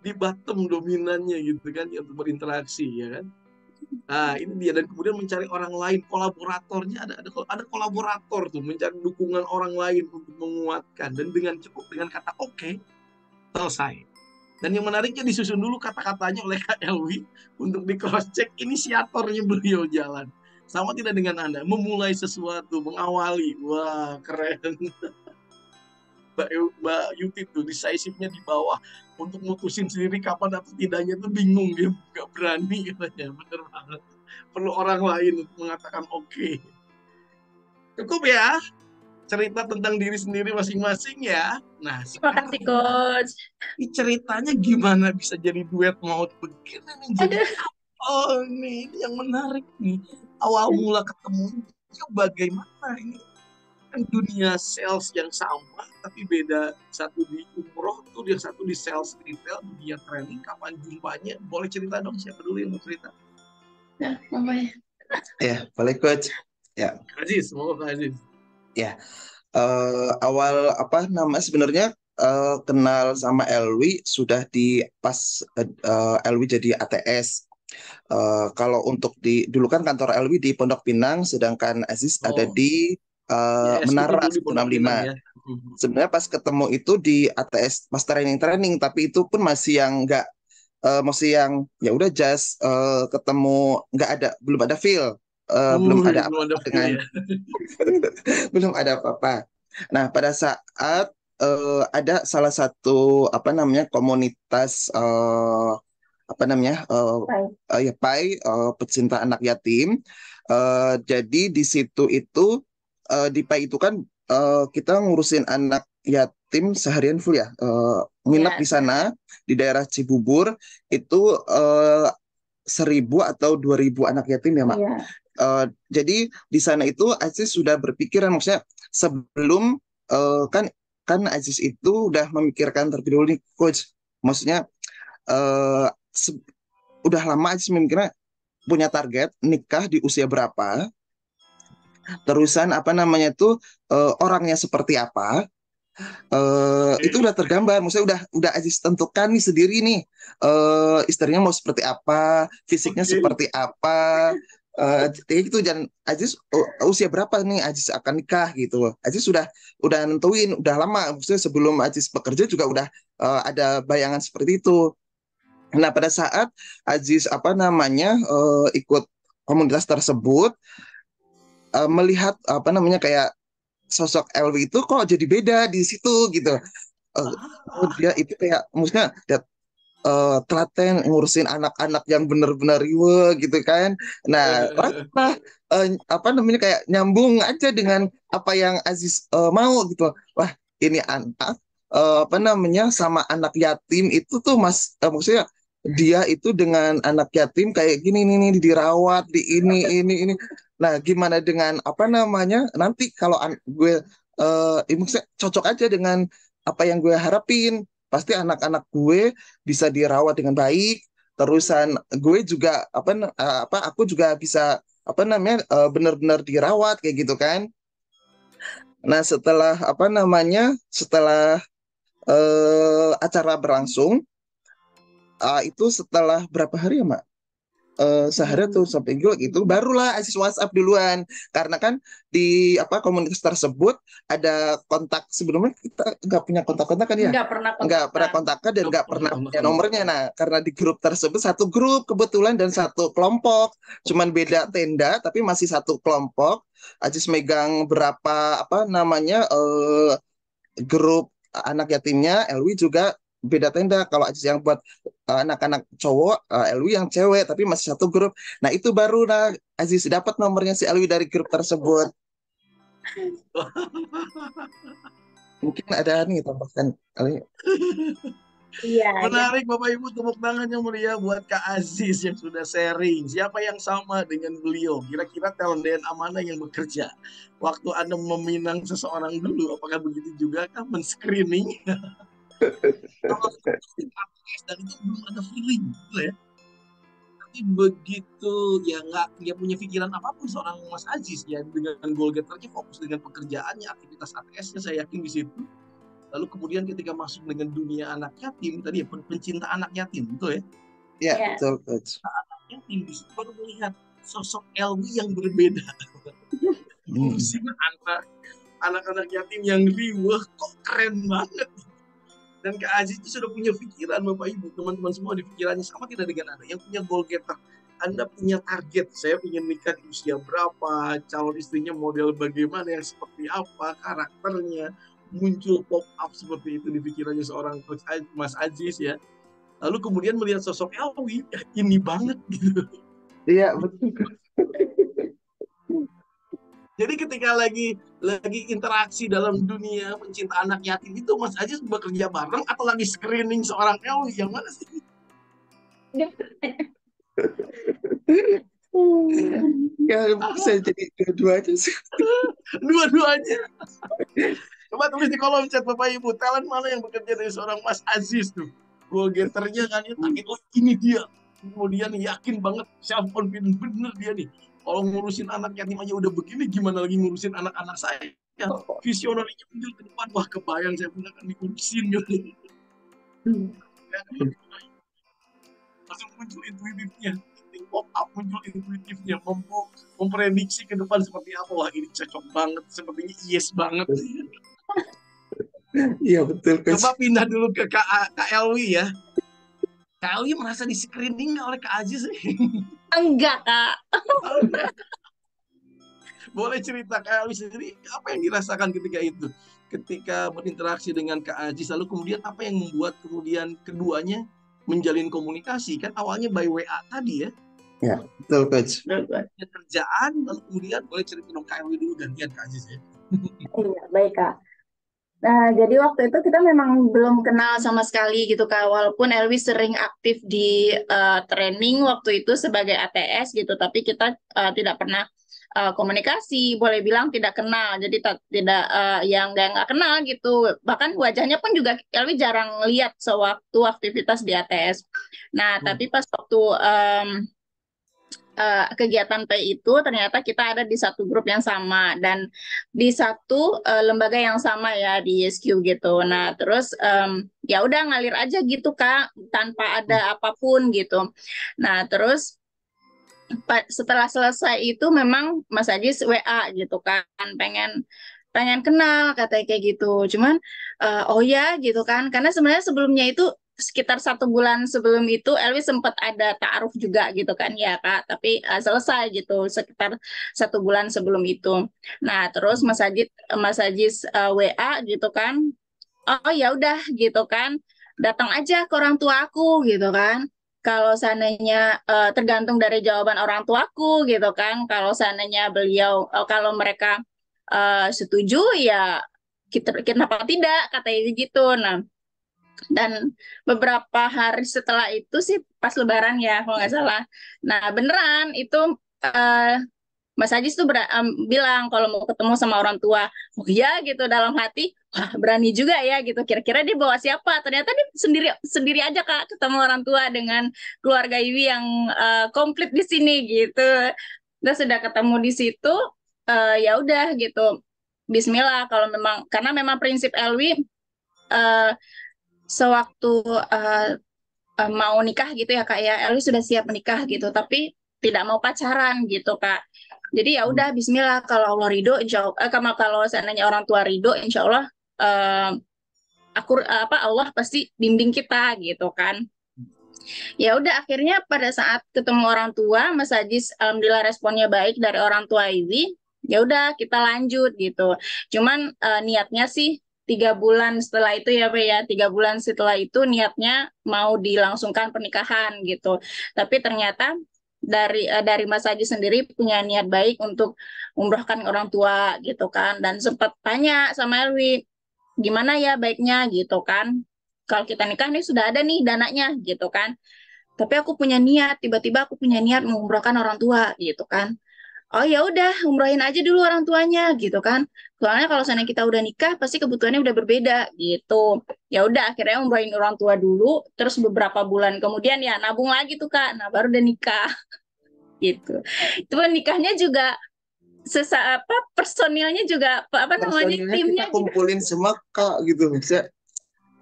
S3: di bottom dominannya gitu kan, ya, untuk berinteraksi ya kan. Nah, ini dia, dan kemudian mencari orang lain, kolaboratornya, ada kolaborator tuh, mencari dukungan orang lain untuk menguatkan, dan dengan cukup dengan kata oke, selesai. Dan yang menariknya disusun dulu kata-katanya oleh Kak Elwi untuk di cross check inisiatornya beliau jalan. Sama tidak dengan Anda, memulai sesuatu, mengawali. Wah, keren. Mbak Yuti tuh decisifnya di bawah, untuk mutusin sendiri kapan atau tidaknya tuh bingung, dia nggak berani katanya. Bener banget, perlu orang lain untuk mengatakan oke. Cukup ya cerita tentang diri sendiri masing-masing ya. Nah,
S5: Terima kasih
S3: sekarang
S5: Coach.
S3: ini ceritanya gimana bisa jadi duet maut begini nih, jadi
S5: Aduh.
S3: oh nih yang menarik nih, awal mula ketemu bagaimana ini, kan dunia sales yang sama tapi beda, satu di umroh tuh, yang satu di sales retail, dunia training. Kapan jumpanya? Boleh cerita dong, siapa dulu yang mau cerita?
S5: Ya, mamanya.
S4: Ya, boleh coach. Ya,
S3: Aziz, mau Kak Aziz.
S4: ya. Awal apa nama sebenarnya kenal sama Elwi sudah di pas Elwi jadi ATS. Kalau untuk dulu kan kantor Elwi di Pondok Pinang, sedangkan Aziz ada
S3: Oh
S4: di
S3: ya, STP
S4: Menara
S3: dulu di Pondok Pinang
S4: 165.
S3: ya.
S4: Sebenarnya pas ketemu itu di ATS pas training, tapi itu pun masih yang nggak masih yang ya udah just ketemu, nggak ada, belum ada feel, belum ada
S3: Belum ada
S4: apa-apa
S3: feel
S4: dengan
S3: ya.
S4: belum ada apa-apa. Nah, pada saat ada salah satu apa namanya komunitas apa namanya
S5: Baik.
S4: ya PAI, pecinta anak yatim. Jadi di situ itu di PAI itu kan kita ngurusin anak yatim seharian full ya. Nginap
S5: Ya,
S4: di sana di daerah Cibubur itu 1.000 atau 2.000 anak yatim ya, Mak.
S5: iya.
S4: Jadi di sana itu Aziz sudah berpikiran, maksudnya sebelum kan kan Aziz itu udah memikirkan terlebih dahulu nih coach, maksudnya eh, se- udah lama Aziz memikirnya punya target nikah di usia berapa, terusan apa namanya tuh orangnya seperti apa, itu
S3: Oke.
S4: udah tergambar, maksudnya udah Aziz tentukan nih sendiri nih, istrinya mau seperti apa, fisiknya
S3: Oke.
S4: seperti apa, kayak gitu. Dan Aziz usia berapa nih Aziz akan nikah gitu. Aziz udah nentuin udah lama, maksudnya sebelum Aziz bekerja juga udah ada bayangan seperti itu. Nah, pada saat Aziz apa namanya ikut komunitas tersebut, melihat apa namanya kayak sosok Elwi itu kok jadi beda di situ gitu. Oh,
S3: Ah,
S4: dia itu kayak maksudnya dia telaten ngurusin anak-anak yang benar-benar riwe gitu kan. Nah, apa apa namanya kayak nyambung aja dengan apa yang Aziz mau gitu. Wah, ini anak apa namanya sama anak yatim itu tuh Mas, maksudnya dia itu dengan anak yatim kayak gini nih dirawat di ini. Nah, gimana dengan apa namanya nanti kalau gue maksudnya cocok aja dengan apa yang gue harapin. Pasti anak-anak gue bisa dirawat dengan baik. Terusan gue juga apa aku juga bisa apa namanya benar-benar dirawat kayak gitu kan. Nah, setelah apa namanya setelah acara berlangsung, itu setelah berapa hari ya, Mak? sehari atau seminggu gitu, barulah Aziz WhatsApp duluan. Karena kan di komunitas tersebut ada kontak, sebelumnya kita nggak punya kontak-kontak kan ya?
S5: Nggak pernah
S4: Nggak pernah
S5: kontakkan.
S4: kontakkan dan nggak pernah punya nomornya. Nah, karena di grup tersebut satu grup kebetulan dan satu kelompok, cuman beda tenda tapi masih satu kelompok. Aziz megang berapa grup anak yatimnya, Elwi juga beda tenda. Kalau Aziz yang buat anak-anak cowok, Elwi yang cewek, tapi masih satu grup. Nah itu baru Aziz dapat nomornya si Elwi dari grup tersebut. Mungkin ada nih tambahkan Elwi.
S5: Iya,
S3: Menarik Bapak Ibu, tepuk tangan yang mulia buat Kak Aziz yang sudah sharing. Siapa yang sama dengan beliau? Kira-kira talent DNA mana yang bekerja? Waktu Anda meminang seseorang dulu, apakah begitu juga kah men-screening? Kalau dan itu belum ada feeling, gitu ya. Tapi begitu ya nggak punya pikiran apapun seorang Mas Aziz ya, dengan goal getternya fokus dengan pekerjaannya, aktivitas ATS-nya saya yakin di situ. Lalu kemudian ketika masuk dengan dunia anak yatim, tadi ya pencinta anak yatim, betul ya?
S4: Ya,
S5: Iya.
S4: betul, Coach.
S3: Anak yatim di situ baru melihat sosok Elwi yang berbeda. Ngurusin anak-anak yatim yang riweh, kok keren banget. Dan Kak Aziz itu sudah punya pikiran, Bapak Ibu, teman-teman semua di pikirannya sama tidak dengan Anda yang punya goal getter. Anda punya target, saya ingin nikah di usia berapa, calon istrinya model bagaimana, yang seperti apa, karakternya, muncul pop up seperti itu di pikirannya seorang Coach Mas Aziz ya. Lalu kemudian melihat sosok Elwi, ya ini banget gitu.
S4: Iya, betul.
S3: Jadi ketika lagi interaksi dalam dunia pencinta anak yatim itu, Mas Aziz bekerja bareng atau lagi screening seorang Elwi, yang mana sih?
S4: Ya, bisa jadi dua-duanya sih.
S3: Dua-duanya. Coba tulis di kolom chat Bapak Ibu, talent mana yang bekerja dari seorang Mas Aziz tuh. Goal getternya kan ya, target, oh ini dia. Kemudian yakin banget, self confident, bener dia nih. Kalau ngurusin anak yatim aja udah begini, gimana lagi ngurusin anak-anak saya? Visionerinya muncul ke depan, wah kebayang saya pun akan diurusin gitu. Langsung muncul intuitifnya, pop up muncul intuitifnya, memprediksi ke depan seperti apa. Wah ini cocok banget, sepertinya yes banget.
S4: Iya, betul, Coach.
S3: Coba pindah dulu ke Kak Elwi ya. Kak Elwi merasa di screening oleh Kak Aziz?
S5: Enggak, Kak.
S3: Boleh cerita Kak Elwi sendiri apa yang dirasakan ketika itu, ketika berinteraksi dengan Kak Aziz, lalu kemudian apa yang membuat kemudian keduanya menjalin komunikasi? Kan awalnya by WA tadi ya.
S4: Ya, betul, Coach.
S3: Kerjaan, lalu kemudian boleh cerita dong Kak Elwi dulu, gantian Kak Aziz ya.
S5: Iya, baik, Kak. Nah, jadi waktu itu kita memang belum kenal sama sekali gitu, Kak. Walaupun Elwi sering aktif di training waktu itu sebagai ATS gitu, tapi kita tidak pernah komunikasi, boleh bilang tidak kenal. Jadi tidak yang nggak kenal gitu. Bahkan wajahnya pun juga Elwi jarang lihat sewaktu aktivitas di ATS. Nah, tapi pas waktu kegiatan P itu ternyata kita ada di satu grup yang sama dan di satu lembaga yang sama ya di YSQ gitu. Nah terus ya udah ngalir aja gitu Kak tanpa ada apapun gitu. Nah terus setelah selesai itu memang Mas Ajis WA gitu kan pengen kenal katanya kayak gitu. Cuman oh ya gitu kan karena sebenarnya sebelumnya itu sekitar 1 bulan sebelum itu Elwi sempat ada ta'aruf juga gitu kan ya Kak, tapi selesai gitu sekitar 1 bulan sebelum itu. Nah terus Mas Ajis WA gitu kan, oh ya udah gitu kan, datang aja ke orang tua aku gitu kan. Kalau seandainya tergantung dari jawaban orang tuaku gitu kan. Kalau seandainya beliau kalau mereka setuju ya kenapa tidak katanya gitu. Nah dan beberapa hari setelah itu sih pas Lebaran ya kalau nggak salah. Nah beneran itu eh, Mas Ajis tuh bilang kalau mau ketemu sama orang tua. Oh iya gitu dalam hati. Wah berani juga ya gitu. Kira-kira dia bawa siapa? Ternyata dia sendiri sendiri aja Kak ketemu orang tua dengan keluarga Iwi yang komplit di sini gitu. Dan sudah ketemu di situ ya udah gitu. Bismillah kalau memang karena memang prinsip Elwi sewaktu mau nikah gitu ya Kak ya, Elwi sudah siap menikah gitu, tapi tidak mau pacaran gitu Kak. Jadi ya udah Bismillah, kalau Allah ridho, insya Allah, kalau seandainya orang tua ridho, insya Allah eh, Allah pasti bimbing kita gitu kan. Ya udah akhirnya pada saat ketemu orang tua, Mas Ajis alhamdulillah responnya baik dari orang tua Iwi. Ya udah kita lanjut gitu. Cuman niatnya sih 3 bulan setelah itu ya Pak ya, 3 bulan setelah itu niatnya mau dilangsungkan pernikahan gitu. Tapi ternyata dari Mas Ajis sendiri punya niat baik untuk umrohkan orang tua gitu kan, dan sempat tanya sama Elwi gimana ya baiknya gitu kan. Kalau kita nikah nih sudah ada nih dananya gitu kan. Tapi aku punya niat, tiba-tiba aku punya niat mengumrohkan orang tua gitu kan. Oh ya udah, umrohin aja dulu orang tuanya gitu kan. Soalnya kalau sana kita udah nikah pasti kebutuhannya udah berbeda gitu. Ya udah akhirnya umrohin orang tua dulu, terus beberapa bulan kemudian ya nabung lagi tuh Kak. Nah, baru udah nikah gitu. Itu nikahnya juga personilnya juga apa namanya,
S4: Personilnya kita
S5: timnya juga
S4: kumpulin semua Kak gitu. Misalnya,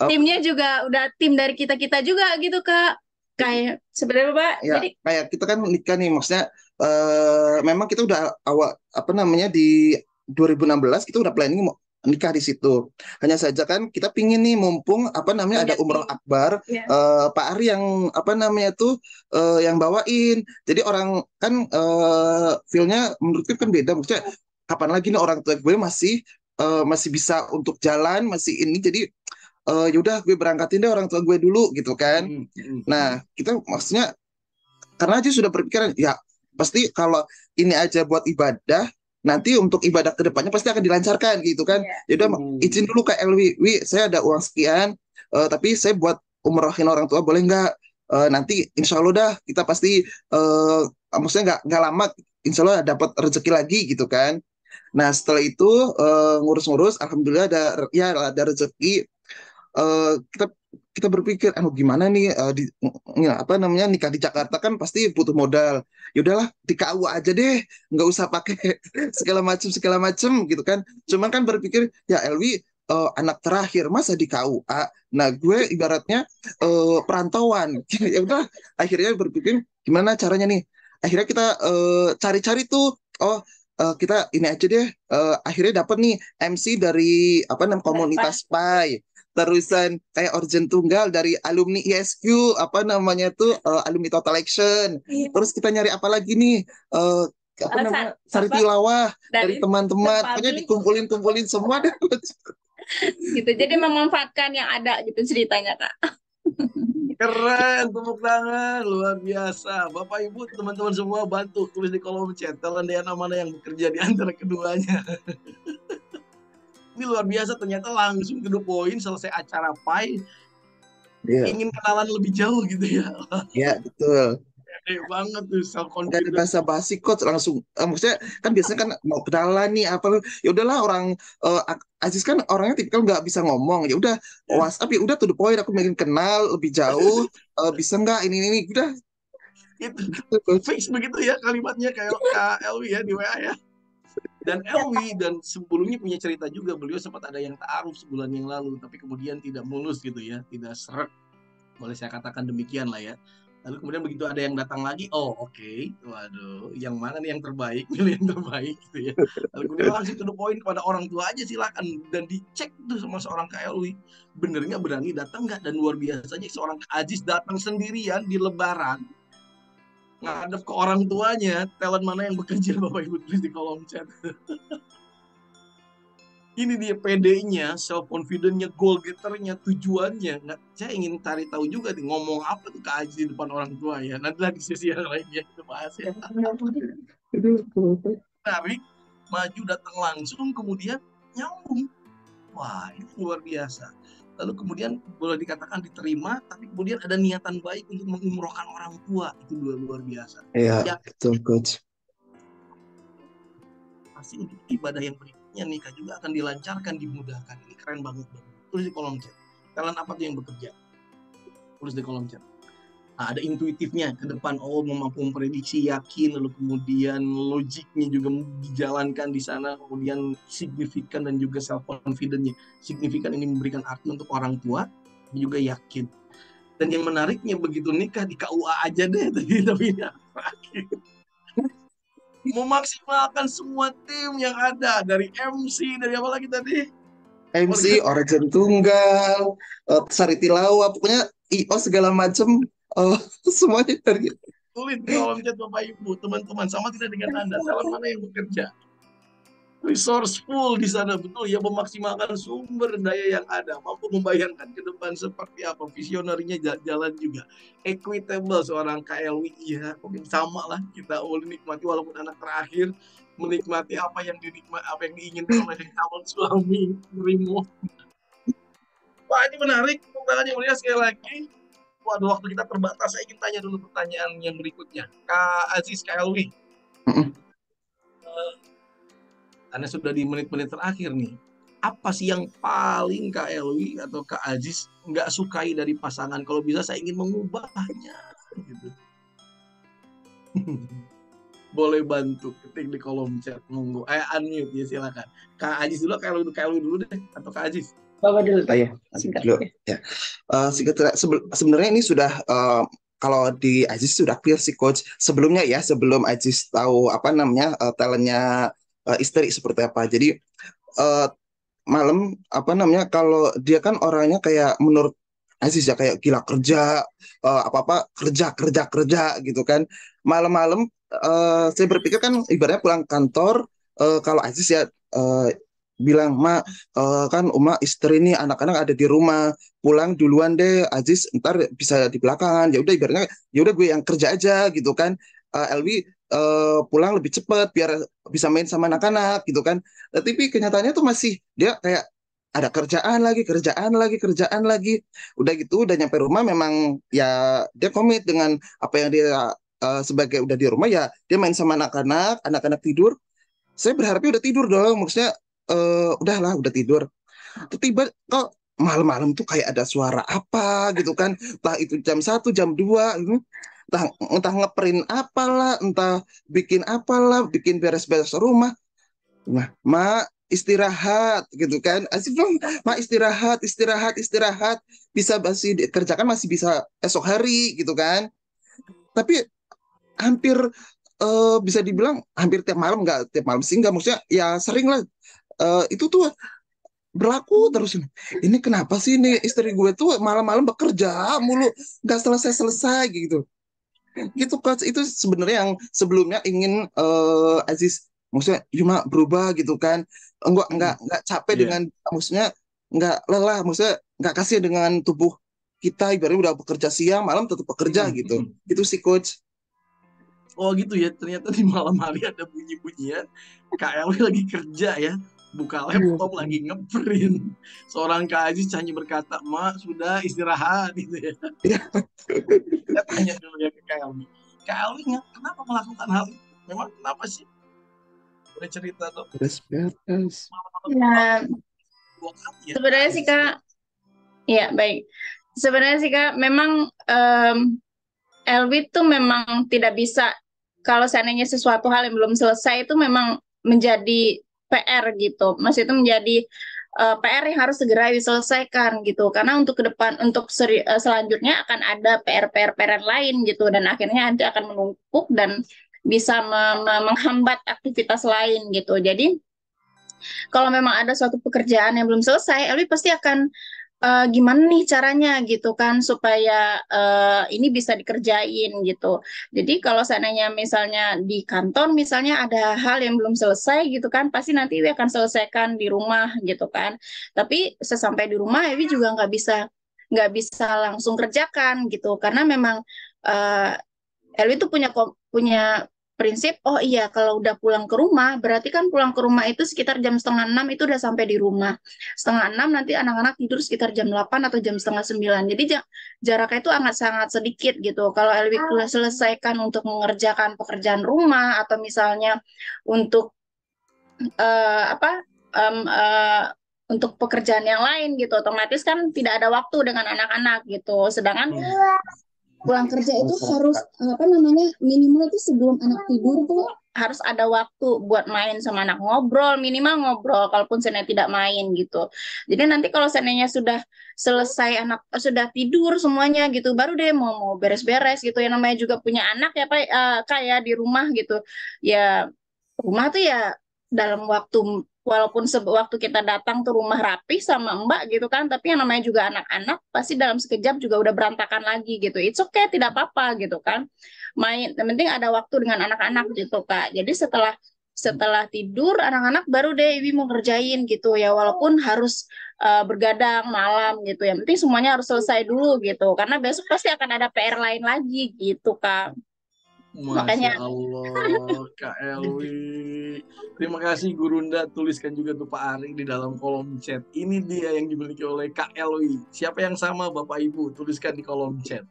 S5: timnya juga udah tim dari kita-kita juga gitu Kak. Kayak sebenarnya Pak,
S4: ya
S5: jadi
S4: kayak kita kan nikah nih, maksudnya memang kita udah awal apa namanya di 2016 kita udah planning mau nikah di situ. Hanya saja kan kita pingin nih mumpung apa namanya ada
S5: punya
S4: umroh
S5: tim.
S4: akbar,
S5: Ya.
S4: Pak Ari yang apa namanya tuh yang bawain. Jadi orang kan feel-nya menurutku kan beda. Maksudnya kapan lagi nih orang tua gue masih bisa untuk jalan, masih ini. Jadi yaudah gue berangkatin deh orang tua gue dulu gitu kan. Nah, kita maksudnya karena aja sudah berpikiran ya pasti kalau ini aja buat ibadah, nanti untuk ibadah kedepannya pasti akan dilancarkan gitu kan.
S5: Iya.
S4: Ya udah izin dulu ke Elwi, Wi saya ada uang sekian, tapi saya buat umrohin orang tua boleh nggak? Nanti insya Allah dah kita pasti maksudnya nggak lama insya Allah dapat rezeki lagi gitu kan. Nah setelah itu ngurus-ngurus, alhamdulillah ada rezeki. Kita kita berpikir, gimana nih ya, apa namanya nikah di Jakarta kan pasti butuh modal. Ya udahlah di KUA aja deh, nggak usah pakai segala macam gitu kan. Cuman kan berpikir ya Elwi anak terakhir masa di KUA. Nah gue ibaratnya perantauan. Ya udah akhirnya berpikir gimana caranya nih. Akhirnya kita cari-cari tuh. Kita ini aja deh. Akhirnya dapat nih MC dari apa namanya komunitas PAI, terusan kayak organ tunggal dari alumni ISQ apa namanya tuh alumni Total Action.
S5: Iya.
S4: Terus kita nyari apa lagi nih apa namanya cari tilawah dari teman-teman, pokoknya dikumpulin semua deh.
S5: gitu. Jadi memanfaatkan yang ada gitu ceritanya Kak.
S3: Keren, tepuk tangan, luar biasa. Bapak Ibu, teman-teman semua bantu tulis di kolom chat talent DNA mana yang bekerja di antara keduanya. Ini luar biasa, ternyata langsung ke the point selesai acara PAI ingin kenalan lebih jauh gitu ya.
S4: Ya betul.
S3: Gede banget tuh self
S4: Nggak ada
S3: confidence.
S4: basa-basi coach, langsung maksudnya kan biasanya kan mau kenalan nih apa, ya udahlah orang Aziz kan orangnya tipikal nggak bisa ngomong, ya udah WhatsApp ya udah to the point, aku ingin kenal lebih jauh, bisa nggak ini udah
S3: Itu
S4: gitu coach.
S3: fix begitu ya kalimatnya kayak Kak Elwi ya di WA ya. Dan Elwi dan sebelumnya punya cerita juga, beliau sempat ada yang ta'aruf sebulan yang lalu tapi kemudian tidak mulus gitu ya, tidak seret, boleh saya katakan demikian lah ya. Lalu kemudian begitu ada yang datang lagi, oke, waduh, yang mana nih yang terbaik, pilih yang terbaik gitu ya. Lalu kemudian langsung to the point kepada orang tua aja silakan, dan dicek tuh sama seorang Kak Elwi, bener nggak, berani datang nggak, dan luar biasanya seorang Kak Aziz datang sendirian di Lebaran, ngadep ke orang tuanya. Talent mana yang bekerja, Bapak Ibu tulis di kolom chat. Ini dia PD-nya, self confidence-nya, goal getternya, tujuannya. Nggak, saya ingin cari tahu juga nih, ngomong apa tuh Kak Aziz di depan orang tua ya. Nanti lagi sesi yang lainnya kita bahas ya. Tarik, maju datang langsung, kemudian nyambung. Wah, ini luar biasa. Lalu kemudian boleh dikatakan diterima, tapi kemudian ada niatan baik untuk mengumrohkan orang tua. Itu luar biasa.
S4: Iya
S3: Ya,
S4: betul coach.
S3: pasti untuk ibadah yang berikutnya nikah juga akan dilancarkan, dimudahkan. Ini keren banget. Tulis di kolom chat. Kalian apa tuh yang bekerja? Tulis di kolom chat. Nah, ada intuitifnya ke depan, mampu memprediksi, yakin, lalu kemudian logiknya juga dijalankan di sana, kemudian signifikan dan juga self confidence-nya. Signifikan ini memberikan arti untuk orang tua, juga yakin. Dan yang menariknya begitu nikah di KUA aja deh tapi memaksimalkan semua tim yang ada, dari MC, dari apa lagi tadi?
S4: MC, Origin Tunggal, Sari Tilawa, pokoknya IO segala macam, semuanya dari
S3: Tulis di kolom chat Bapak Ibu, teman-teman, sama tidak dengan Anda, salah mana yang bekerja? Resourceful di sana, betul ya, memaksimalkan sumber daya yang ada, mampu membayangkan ke depan seperti apa, visionerinya jalan juga, equitable seorang KLW, ya, sama lah kita menikmati walaupun anak terakhir, menikmati apa yang diinginkan oleh calon suami, Rimo. Wah, ini menarik, tepuk tangan yang mulia sekali lagi. Waduh, waktu kita terbatas, saya ingin tanya dulu pertanyaan yang berikutnya. Kak Aziz, Kak Elwi, karena sudah di menit-menit terakhir nih, apa sih yang paling Kak Elwi atau Kak Aziz nggak sukai dari pasangan? Kalau bisa saya ingin mengubahnya. Gitu. Boleh bantu ketik di kolom chat, monggo. Unmute ya, silakan. Kak Aziz dulu, Kak Elwi dulu deh, atau Kak Aziz?
S5: Bapak dulu.
S4: Ya, dulu. Ya. Sebenarnya ini sudah kalau di Aziz sudah clear sih coach. Sebelumnya ya, sebelum Aziz tahu apa namanya talentnya istri seperti apa. Jadi malam apa namanya kalau dia kan orangnya kayak menurut Aziz ya kayak gila kerja apa-apa kerja gitu kan. Malam-malam saya berpikir kan ibaratnya pulang kantor kalau Aziz ya bilang kan Uma istri ini anak-anak ada di rumah pulang duluan deh Aziz ntar bisa di belakangan ya udah ibaratnya ya udah gue yang kerja aja gitu kan Elwi pulang lebih cepat biar bisa main sama anak-anak gitu kan. Tapi kenyataannya tuh masih dia kayak ada kerjaan lagi udah gitu udah nyampe rumah memang ya dia komit dengan apa yang dia sebagai udah di rumah ya dia main sama anak-anak tidur saya berharapnya udah tidur dong maksudnya udahlah udah tidur tiba kok malam-malam tuh kayak ada suara apa gitu kan entah itu jam 1 jam 2 gitu. entah ngeprint apalah entah bikin beres-beres rumah istirahat gitu kan asik dong istirahat bisa masih dikerjakan masih bisa esok hari gitu kan tapi hampir bisa dibilang hampir tiap malam nggak tiap malam sih nggak maksudnya ya sering lah itu tuh berlaku terus ini kenapa sih ini istri gue tuh malam-malam bekerja mulu nggak selesai gitu gitu coach itu sebenarnya yang sebelumnya ingin Aziz maksudnya cuma berubah gitu kan enggak capek dengan maksudnya enggak lelah maksudnya enggak kasih dengan tubuh kita ibaratnya udah bekerja siang malam tetap bekerja gitu itu sih coach.
S3: Oh gitu ya, ternyata di malam hari ada bunyi-bunyian Kak Elwi lagi kerja ya, buka laptop lagi ngeprint. Seorang Kak Aziz hanya berkata, "Mak, sudah istirahat," gitu ya. Saya tanya dulu ya ke Kak Elwi. Kak Elwi kenapa melakukan hal itu? Memang kenapa sih? Boleh cerita dong.
S5: Ya, sebenarnya sih Kak, ya baik. Sebenarnya sih Kak, memang Elwi tuh memang tidak bisa kalau seandainya sesuatu hal yang belum selesai itu memang menjadi PR gitu. Maksudnya itu menjadi PR yang harus segera diselesaikan gitu. Karena untuk ke depan, untuk selanjutnya akan ada PR lain gitu. Dan akhirnya nanti akan menumpuk dan bisa menghambat aktivitas lain gitu. Jadi kalau memang ada suatu pekerjaan yang belum selesai, Elwi pasti akan gimana nih caranya gitu kan supaya ini bisa dikerjain gitu. Jadi kalau seandainya misalnya di kantor misalnya ada hal yang belum selesai gitu kan, pasti nanti Ewi akan selesaikan di rumah gitu kan. Tapi sesampai di rumah Ewi juga nggak bisa langsung kerjakan gitu karena memang Elwi tuh punya prinsip, oh iya kalau udah pulang ke rumah, berarti kan pulang ke rumah itu sekitar jam 5:30 itu udah sampai di rumah. 5:30 nanti anak-anak tidur sekitar jam 8 atau jam 8:30. Jadi jaraknya itu sangat sedikit gitu. Kalau Elwi selesaikan untuk mengerjakan pekerjaan rumah atau misalnya untuk apa untuk pekerjaan yang lain gitu, otomatis kan tidak ada waktu dengan anak-anak gitu. Sedangkan pulang kerja itu harus minimal itu sebelum anak tidur tuh harus ada waktu buat main sama anak, ngobrol, minimal ngobrol kalaupun seandainya tidak main gitu. Jadi nanti kalau seandainya sudah selesai, anak sudah tidur semuanya gitu, baru deh mau beres-beres gitu. Yang namanya juga punya anak ya Pak, kayak di rumah gitu ya. Rumah tuh ya dalam waktu, walaupun waktu kita datang tuh rumah rapi sama Mbak gitu kan, tapi yang namanya juga anak-anak pasti dalam sekejap juga udah berantakan lagi gitu. It's okay, tidak apa-apa gitu kan. Main, yang penting ada waktu dengan anak-anak gitu Kak. Jadi setelah setelah tidur anak-anak baru deh Ibi mau ngerjain gitu ya, walaupun harus bergadang malam gitu. Yang penting semuanya harus selesai dulu gitu. Karena besok pasti akan ada PR lain lagi gitu Kak.
S3: Masya
S5: Makanya
S3: Allah, Kak Elwi. Terima kasih Gurunda, tuliskan juga tuh Pak Ari di dalam kolom chat. Ini dia yang dimiliki oleh Kak Elwi. Siapa yang sama Bapak Ibu? Tuliskan di kolom chat.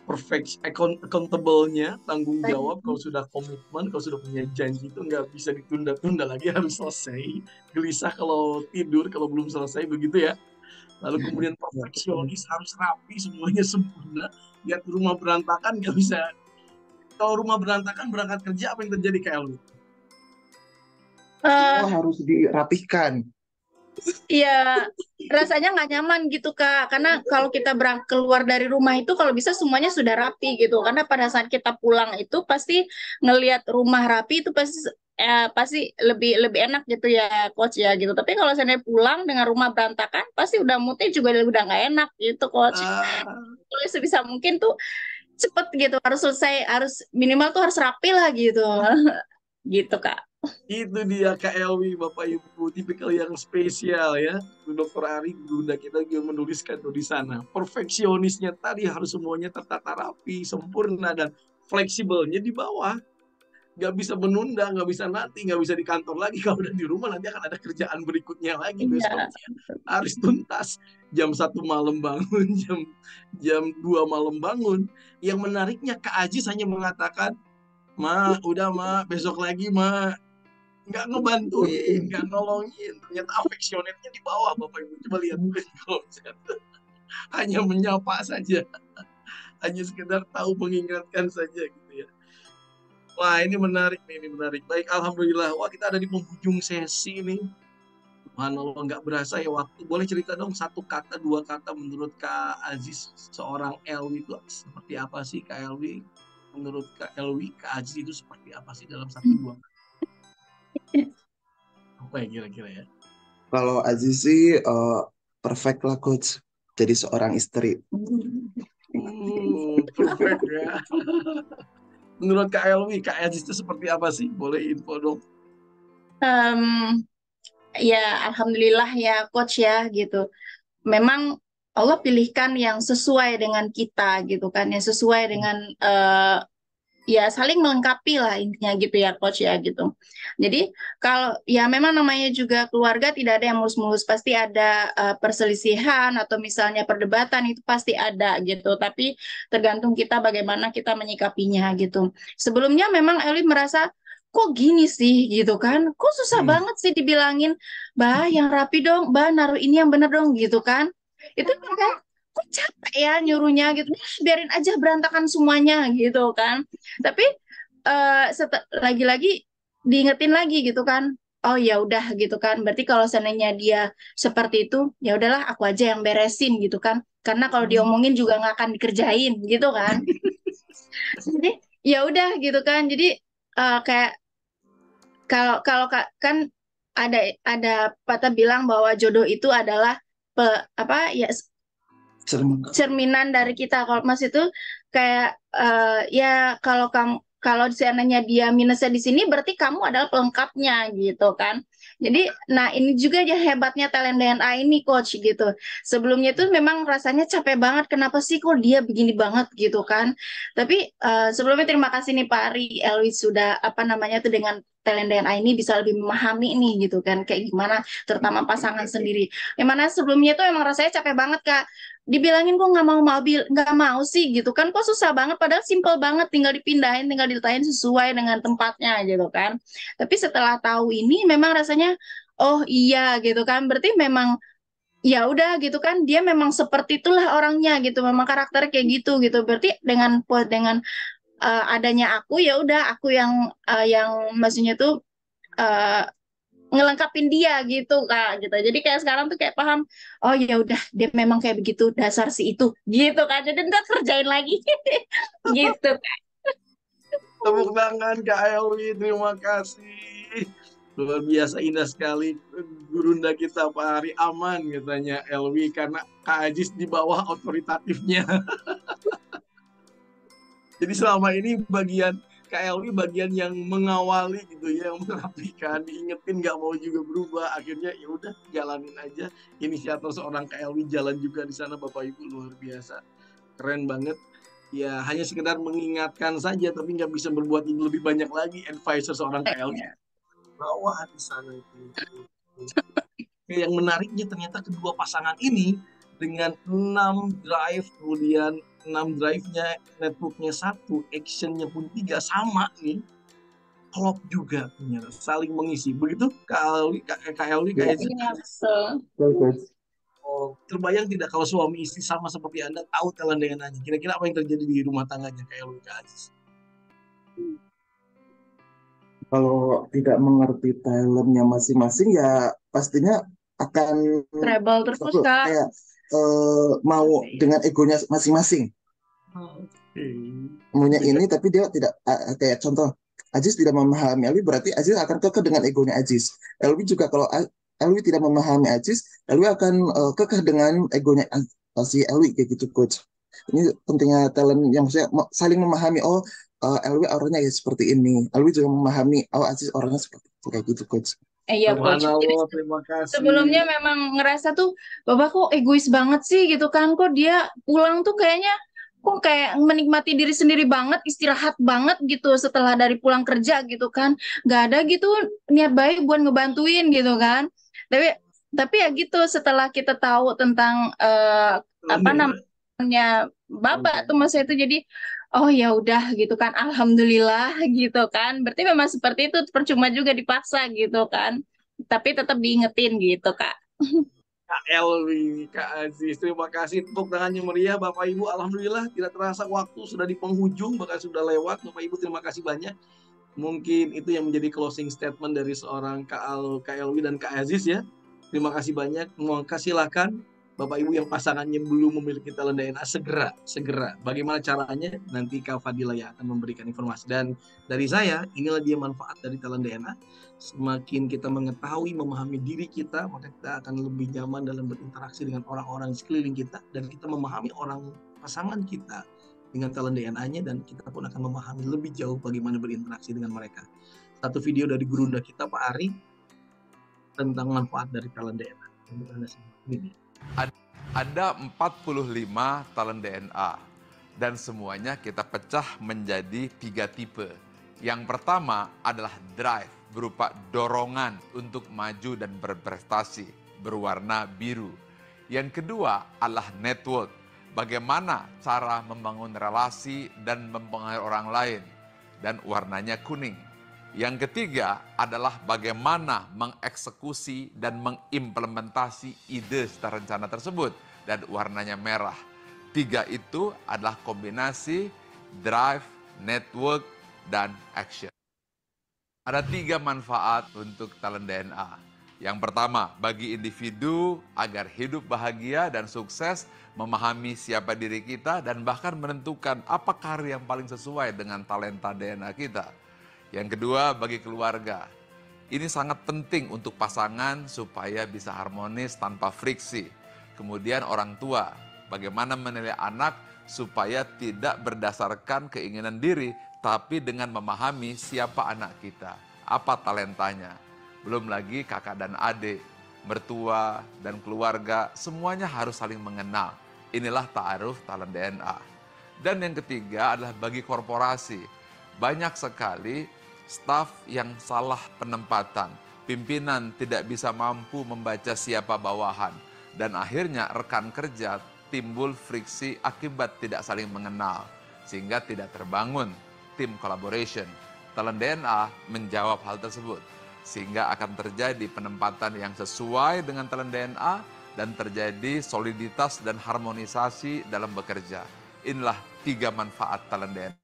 S3: Perfect accountable-nya, tanggung jawab, kalau sudah komitmen, kalau sudah punya janji itu nggak bisa ditunda-tunda lagi, harus selesai. Gelisah kalau tidur, kalau belum selesai, begitu ya. Lalu kemudian perfeksionis, harus rapi, semuanya sempurna. Lihat rumah berantakan, nggak bisa. Kalau rumah berantakan, berangkat kerja, apa yang terjadi Kak Elwi?
S4: Semua
S5: eh
S4: harus dirapihkan.
S5: ya rasanya nggak nyaman gitu Kak, karena kalau kita keluar dari rumah itu kalau bisa semuanya sudah rapi gitu, karena pada saat kita pulang itu pasti ngelihat rumah rapi itu pasti lebih lebih enak gitu ya Coach ya gitu. Tapi kalau saya pulang dengan rumah berantakan pasti udah moodnya juga udah nggak enak gitu Coach.
S3: Ah,
S5: Jadi sebisa mungkin tuh cepet gitu, harus selesai, harus minimal tuh harus rapi lah gitu. Gitu Kak.
S3: itu dia Kak Elwi, Bapak Ibu, tipikal yang spesial ya. Dokter Ari, Bunda kita juga menuliskan tuh di sana. Perfeksionisnya tadi harus semuanya tertata rapi, sempurna, dan fleksibelnya di bawah. Nggak bisa menunda, nggak bisa nanti, nggak bisa di kantor lagi. Kalau udah di rumah nanti akan ada kerjaan berikutnya lagi
S5: Iya.
S3: besoknya. Harus tuntas. Jam 1 malam bangun, jam 2 malam bangun. Yang menariknya Kak Ajis hanya mengatakan, Ma, udah Ma, besok lagi Ma. Nggak ngebantuin, nggak nolongin. Ternyata afeksionetnya di bawah, Bapak Ibu. Coba lihat kalau hanya menyapa saja, hanya sekedar tahu mengingatkan saja gitu ya. Wah, ini menarik nih, ini menarik. Baik, Alhamdulillah. Wah, kita ada di penghujung sesi nih. Subhanallah, nggak berasa ya waktu. Boleh cerita dong satu kata, dua kata menurut Kak Aziz, seorang Elwi itu seperti apa sih Kak Elwi? Menurut Kak Elwi, Kak Aziz itu seperti apa sih dalam satu dua kata? Apa ya kira-kira ya?
S4: Kalau Aziz sih perfect lah coach. Jadi seorang istri.
S3: Perfect ya. Menurut Kak Elwi, Kak Aziz itu seperti apa sih? Boleh info dong.
S5: Em, ya alhamdulillah ya Coach ya gitu. Memang Allah pilihkan yang sesuai dengan kita gitu kan, yang sesuai dengan ya saling melengkapi lah intinya gitu ya Coach ya gitu. Jadi kalau ya memang namanya juga keluarga tidak ada yang mulus-mulus, pasti ada perselisihan atau misalnya perdebatan itu pasti ada gitu. Tapi tergantung kita bagaimana kita menyikapinya gitu. Sebelumnya memang Eli merasa kok gini sih gitu kan, kok susah banget sih dibilangin, bah yang rapi dong, bah naruh ini yang bener dong gitu kan. Itu kan kok capek ya nyuruhnya gitu, biarin aja berantakan semuanya gitu kan. Tapi lagi-lagi diingetin lagi gitu kan, oh ya udah gitu kan, berarti kalau seandainya dia seperti itu ya udahlah aku aja yang beresin gitu kan, karena kalau diomongin juga nggak akan dikerjain gitu kan. Jadi ya udah gitu kan, jadi kayak kalau kalau kan ada patah bilang bahwa jodoh itu adalah apa ya, cerminan dari kita. Kalau Mas itu kayak ya kalau kamu, kalau seandainya dia minusnya di sini berarti kamu adalah pelengkapnya gitu kan. Jadi nah ini juga ya hebatnya talent DNA ini Coach gitu. Sebelumnya itu memang rasanya capek banget, kenapa sih kok dia begini banget gitu kan. Tapi sebelumnya terima kasih nih Pak Ari Elwi sudah apa namanya tuh dengan talent DNA ini bisa lebih memahami nih gitu kan kayak gimana, terutama pasangan sendiri. Yang mana sebelumnya tuh emang rasanya capek banget Kak, dibilangin kok nggak mau mobil, nggak mau sih gitu kan, kok susah banget padahal simple banget, tinggal dipindahin, tinggal diletakin sesuai dengan tempatnya gitu kan. Tapi setelah tahu ini memang rasanya oh iya gitu kan, berarti memang ya udah gitu kan, dia memang seperti itulah orangnya gitu, memang karakternya kayak gitu gitu. Berarti dengan adanya aku, ya udah aku yang maksudnya tuh eh, ngelengkapin dia gitu Kak gitu. Jadi kayak sekarang tuh kayak paham, oh ya udah dia memang kayak begitu dasar si itu gitu kan. Jadi ntar kerjain lagi gitu Kak.
S3: Tepuk tangan Kak Elwi, terima kasih. Luar biasa indah sekali. Gurunda kita Pak Hari aman katanya Elwi karena Kak Ajis di bawah otoritatifnya. Jadi selama ini bagian KLI bagian yang mengawali gitu ya, yang merapikan, diingetin nggak mau juga berubah. Akhirnya ya udah jalanin aja. Inisiator seorang KLI jalan juga di sana Bapak Ibu, luar biasa. Keren banget. Ya hanya sekedar mengingatkan saja tapi nggak bisa berbuat lebih banyak lagi. Advisor seorang KLI bawah di sana itu. Yang menariknya ternyata kedua pasangan ini dengan 6 drive, kemudian 6 drive-nya, network-nya satu, action-nya pun 3 sama nih, klop juga ternyata, saling mengisi. Begitu Kak Elwi, Kak Ezi?
S5: Iya, betul.
S3: Oh, terbayang tidak kalau suami istri sama seperti Anda tahu talent DNA-nya? Kira-kira apa yang terjadi di rumah tangganya Kak Elwi, Kak Aziz?
S4: Kalau tidak mengerti talentnya masing-masing ya pastinya akan
S5: Treble terus Kak.
S4: kayak mau dengan egonya masing-masing.
S3: Oke.
S4: Maunya ini tapi dia tidak kayak contoh Aziz tidak memahami Elwi berarti Aziz akan kekeh dengan egonya Aziz. Elwi juga kalau Elwi tidak memahami Aziz, Elwi akan kekeh dengan egonya si Elwi kayak gitu coach. Ini pentingnya talent yang saya saling memahami. Oh, Elwi orangnya ya seperti ini. Elwi juga memahami. Oh, Aziz orangnya seperti itu kayak gitu coach.
S5: Iya, Coach. Jadi
S3: Subhanallah, terima
S5: sebelumnya
S3: kasih.
S5: memang ngerasa tuh, Bapak kok egois banget sih gitu kan. Kok dia pulang tuh kayaknya, kok kayak menikmati diri sendiri banget, istirahat banget gitu setelah dari pulang kerja gitu kan. Gak ada gitu niat baik buat ngebantuin gitu kan. Tapi tapi ya gitu, setelah kita tahu tentang apa namanya Bapak tuh masa itu, jadi oh ya udah gitu kan, alhamdulillah gitu kan. Berarti memang seperti itu, percuma juga dipaksa gitu kan. Tapi tetap diingetin gitu, Kak.
S3: Kak Elwi, Kak Aziz, terima kasih. Tepuk tangannya meriah, Bapak Ibu. Alhamdulillah, tidak terasa waktu sudah di penghujung, bahkan sudah lewat. Bapak Ibu, terima kasih banyak. Mungkin itu yang menjadi closing statement dari seorang Kak Elwi dan Kak Aziz ya. Terima kasih banyak. Maka silakan Bapak Ibu yang pasangannya belum memiliki talent DNA segera. Bagaimana caranya? Nanti Kak Fadila yang akan memberikan informasi. Dan dari saya, inilah dia manfaat dari talent DNA. Semakin kita mengetahui, memahami diri kita, maka kita akan lebih nyaman dalam berinteraksi dengan orang-orang di sekeliling kita, dan kita memahami orang pasangan kita dengan talent DNA-nya, dan kita pun akan memahami lebih jauh bagaimana berinteraksi dengan mereka. Satu video dari gurunda kita Pak Ari tentang manfaat dari talent DNA. Ini.
S2: Ada 45 talent DNA dan semuanya kita pecah menjadi 3 tipe. Yang pertama adalah drive, berupa dorongan untuk maju dan berprestasi, berwarna biru. Yang kedua adalah network, bagaimana cara membangun relasi dan mempengaruhi orang lain, dan warnanya kuning. Yang ketiga adalah bagaimana mengeksekusi dan mengimplementasi ide secara rencana tersebut, dan warnanya merah. 3 itu adalah kombinasi drive, network, dan action. Ada 3 manfaat untuk talent DNA. Yang pertama, bagi individu agar hidup bahagia dan sukses, memahami siapa diri kita, dan bahkan menentukan apa karir yang paling sesuai dengan talenta DNA kita. Yang kedua, bagi keluarga. Ini sangat penting untuk pasangan supaya bisa harmonis tanpa friksi. Kemudian orang tua, bagaimana menilai anak supaya tidak berdasarkan keinginan diri, tapi dengan memahami siapa anak kita, apa talentanya. Belum lagi kakak dan adik, mertua dan keluarga, semuanya harus saling mengenal. Inilah ta'aruf talent DNA. Dan yang ketiga adalah bagi korporasi. Banyak sekali staf yang salah penempatan, pimpinan tidak bisa mampu membaca siapa bawahan, dan akhirnya rekan kerja timbul friksi akibat tidak saling mengenal, sehingga tidak terbangun tim collaboration. Talent DNA menjawab hal tersebut, sehingga akan terjadi penempatan yang sesuai dengan talent DNA dan terjadi soliditas dan harmonisasi dalam bekerja. Inilah 3 manfaat talent DNA.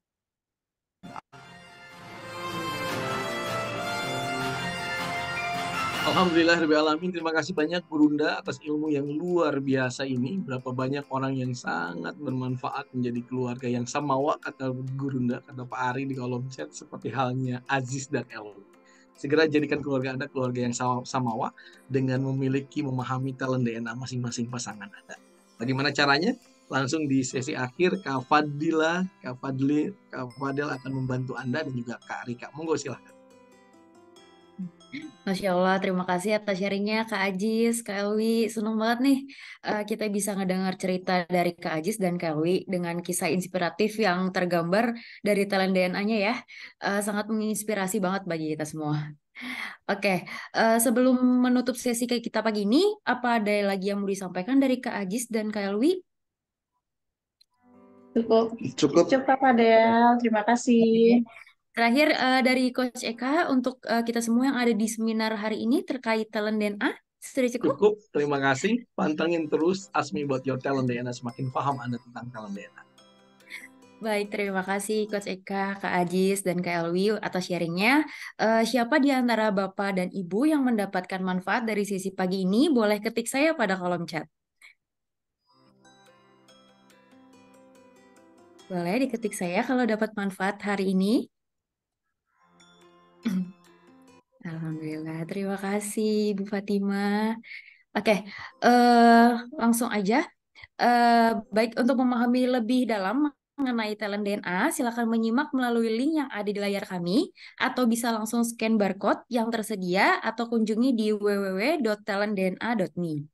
S3: Alhamdulillahirrahmanirrahim. Terima kasih banyak Gurunda atas ilmu yang luar biasa ini. Berapa banyak orang yang sangat bermanfaat menjadi keluarga yang samawa, kata Gurunda, kata Pak Ari di kolom chat, seperti halnya Aziz dan Elwi. Segera jadikan keluarga Anda keluarga yang samawa dengan memahami talent DNA masing-masing pasangan Anda. Bagaimana caranya? Langsung di sesi akhir, Kak Fadil akan membantu Anda dan juga Kak Rika. Monggo silahkan.
S1: Masya Allah, terima kasih atas sharingnya Kak Ajis, Kak Elwi. Senang banget nih kita bisa ngedengar cerita dari Kak Ajis dan Kak Elwi dengan kisah inspiratif yang tergambar dari talent DNA-nya ya. Sangat menginspirasi banget bagi kita semua. Oke, sebelum menutup sesi kita pagi ini, apa ada lagi yang mau disampaikan dari Kak Ajis dan Kak Elwi?
S5: Cukup Kak Fadel, terima kasih.
S1: Terakhir dari Coach Eka untuk kita semua yang ada di seminar hari ini terkait talent DNA, sudah cukup?
S3: Cukup, terima kasih. Pantengin terus Ask Me About Your Talent DNA, semakin paham Anda tentang talent DNA.
S1: Baik, terima kasih Coach Eka, Kak Ajis, dan Kak Elwi atas sharingnya. Siapa di antara Bapak dan Ibu yang mendapatkan manfaat dari sesi pagi ini, boleh ketik saya pada kolom chat. Boleh diketik saya kalau dapat manfaat hari ini. Alhamdulillah, terima kasih Bu Fatima. Oke, langsung aja. Baik, untuk memahami lebih dalam mengenai talent DNA, silakan menyimak melalui link yang ada di layar kami, atau bisa langsung scan barcode yang tersedia, atau kunjungi di www.talentdna.me.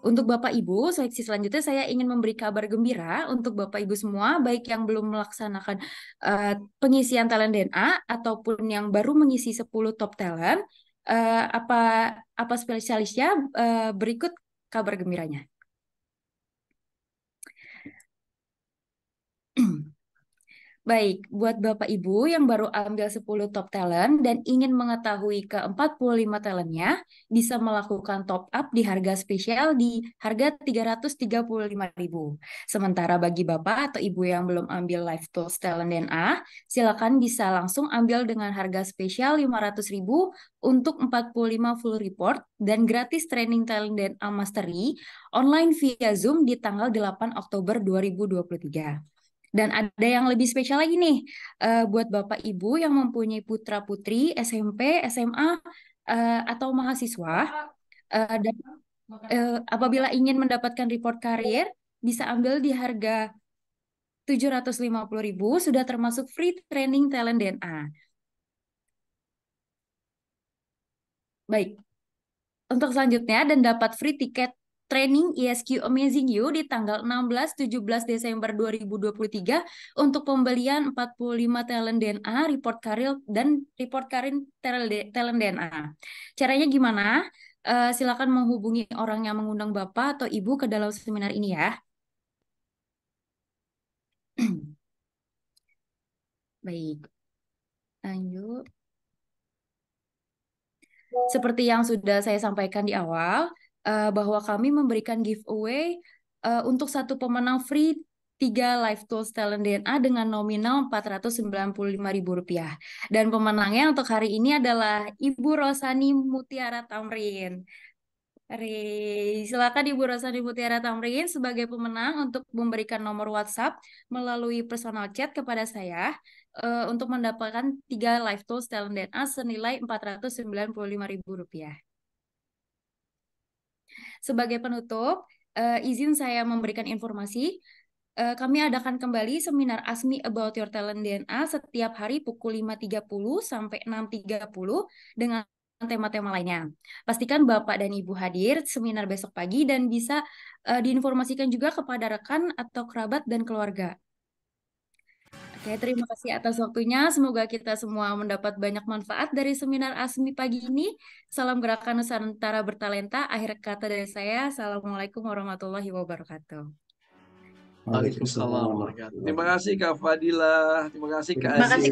S1: Untuk Bapak Ibu, seleksi selanjutnya saya ingin memberi kabar gembira untuk Bapak Ibu semua, baik yang belum melaksanakan pengisian talent DNA ataupun yang baru mengisi 10 top talent. Apa spesialisnya? Berikut kabar gembiranya. Baik, buat Bapak Ibu yang baru ambil 10 top talent dan ingin mengetahui ke 45 talentnya, bisa melakukan top up di harga spesial di harga 335.000. Sementara bagi Bapak atau Ibu yang belum ambil Live Tools Talent DNA, silakan bisa langsung ambil dengan harga spesial 500.000 untuk 45 full report dan gratis training talent DNA Mastery online via Zoom di tanggal 8 Oktober 2023. Dan ada yang lebih spesial lagi nih, buat Bapak Ibu yang mempunyai putra-putri SMP, SMA, atau mahasiswa, dan apabila ingin mendapatkan report karir, bisa ambil di harga 750.000, sudah termasuk free training talent DNA. Baik, untuk selanjutnya dan dapat free tiket training ESQ Amazing You di tanggal 16-17 Desember 2023 untuk pembelian 45 talent DNA, report karir, dan report karir talent DNA. Caranya gimana? Silakan menghubungi orang yang mengundang Bapak atau Ibu ke dalam seminar ini ya. Baik, lanjut. Seperti yang sudah saya sampaikan di awal, bahwa kami memberikan giveaway untuk satu pemenang free 3 Live Tools Talent DNA dengan nominal Rp495.000. Dan pemenangnya untuk hari ini adalah Ibu Rosani Mutiara Tamrin. Silakan Ibu Rosani Mutiara Tamrin sebagai pemenang untuk memberikan nomor WhatsApp melalui personal chat kepada saya untuk mendapatkan 3 Live Tools Talent DNA senilai Rp495.000. Sebagai penutup, izin saya memberikan informasi. Kami adakan kembali seminar Ask Me About Your Talent DNA setiap hari pukul 5.30 sampai 6.30 dengan tema-tema lainnya. Pastikan Bapak dan Ibu hadir seminar besok pagi dan bisa diinformasikan juga kepada rekan atau kerabat dan keluarga. Oke, terima kasih atas waktunya. Semoga kita semua mendapat banyak manfaat dari seminar ASMI pagi ini. Salam Gerakan Nusantara Bertalenta. Akhir kata dari saya, Assalamualaikum warahmatullahi wabarakatuh.
S3: Waalaikumsalam warahmatullahi wabarakatuh. Terima kasih Kak Fadila. Terima kasih Kak Aziz.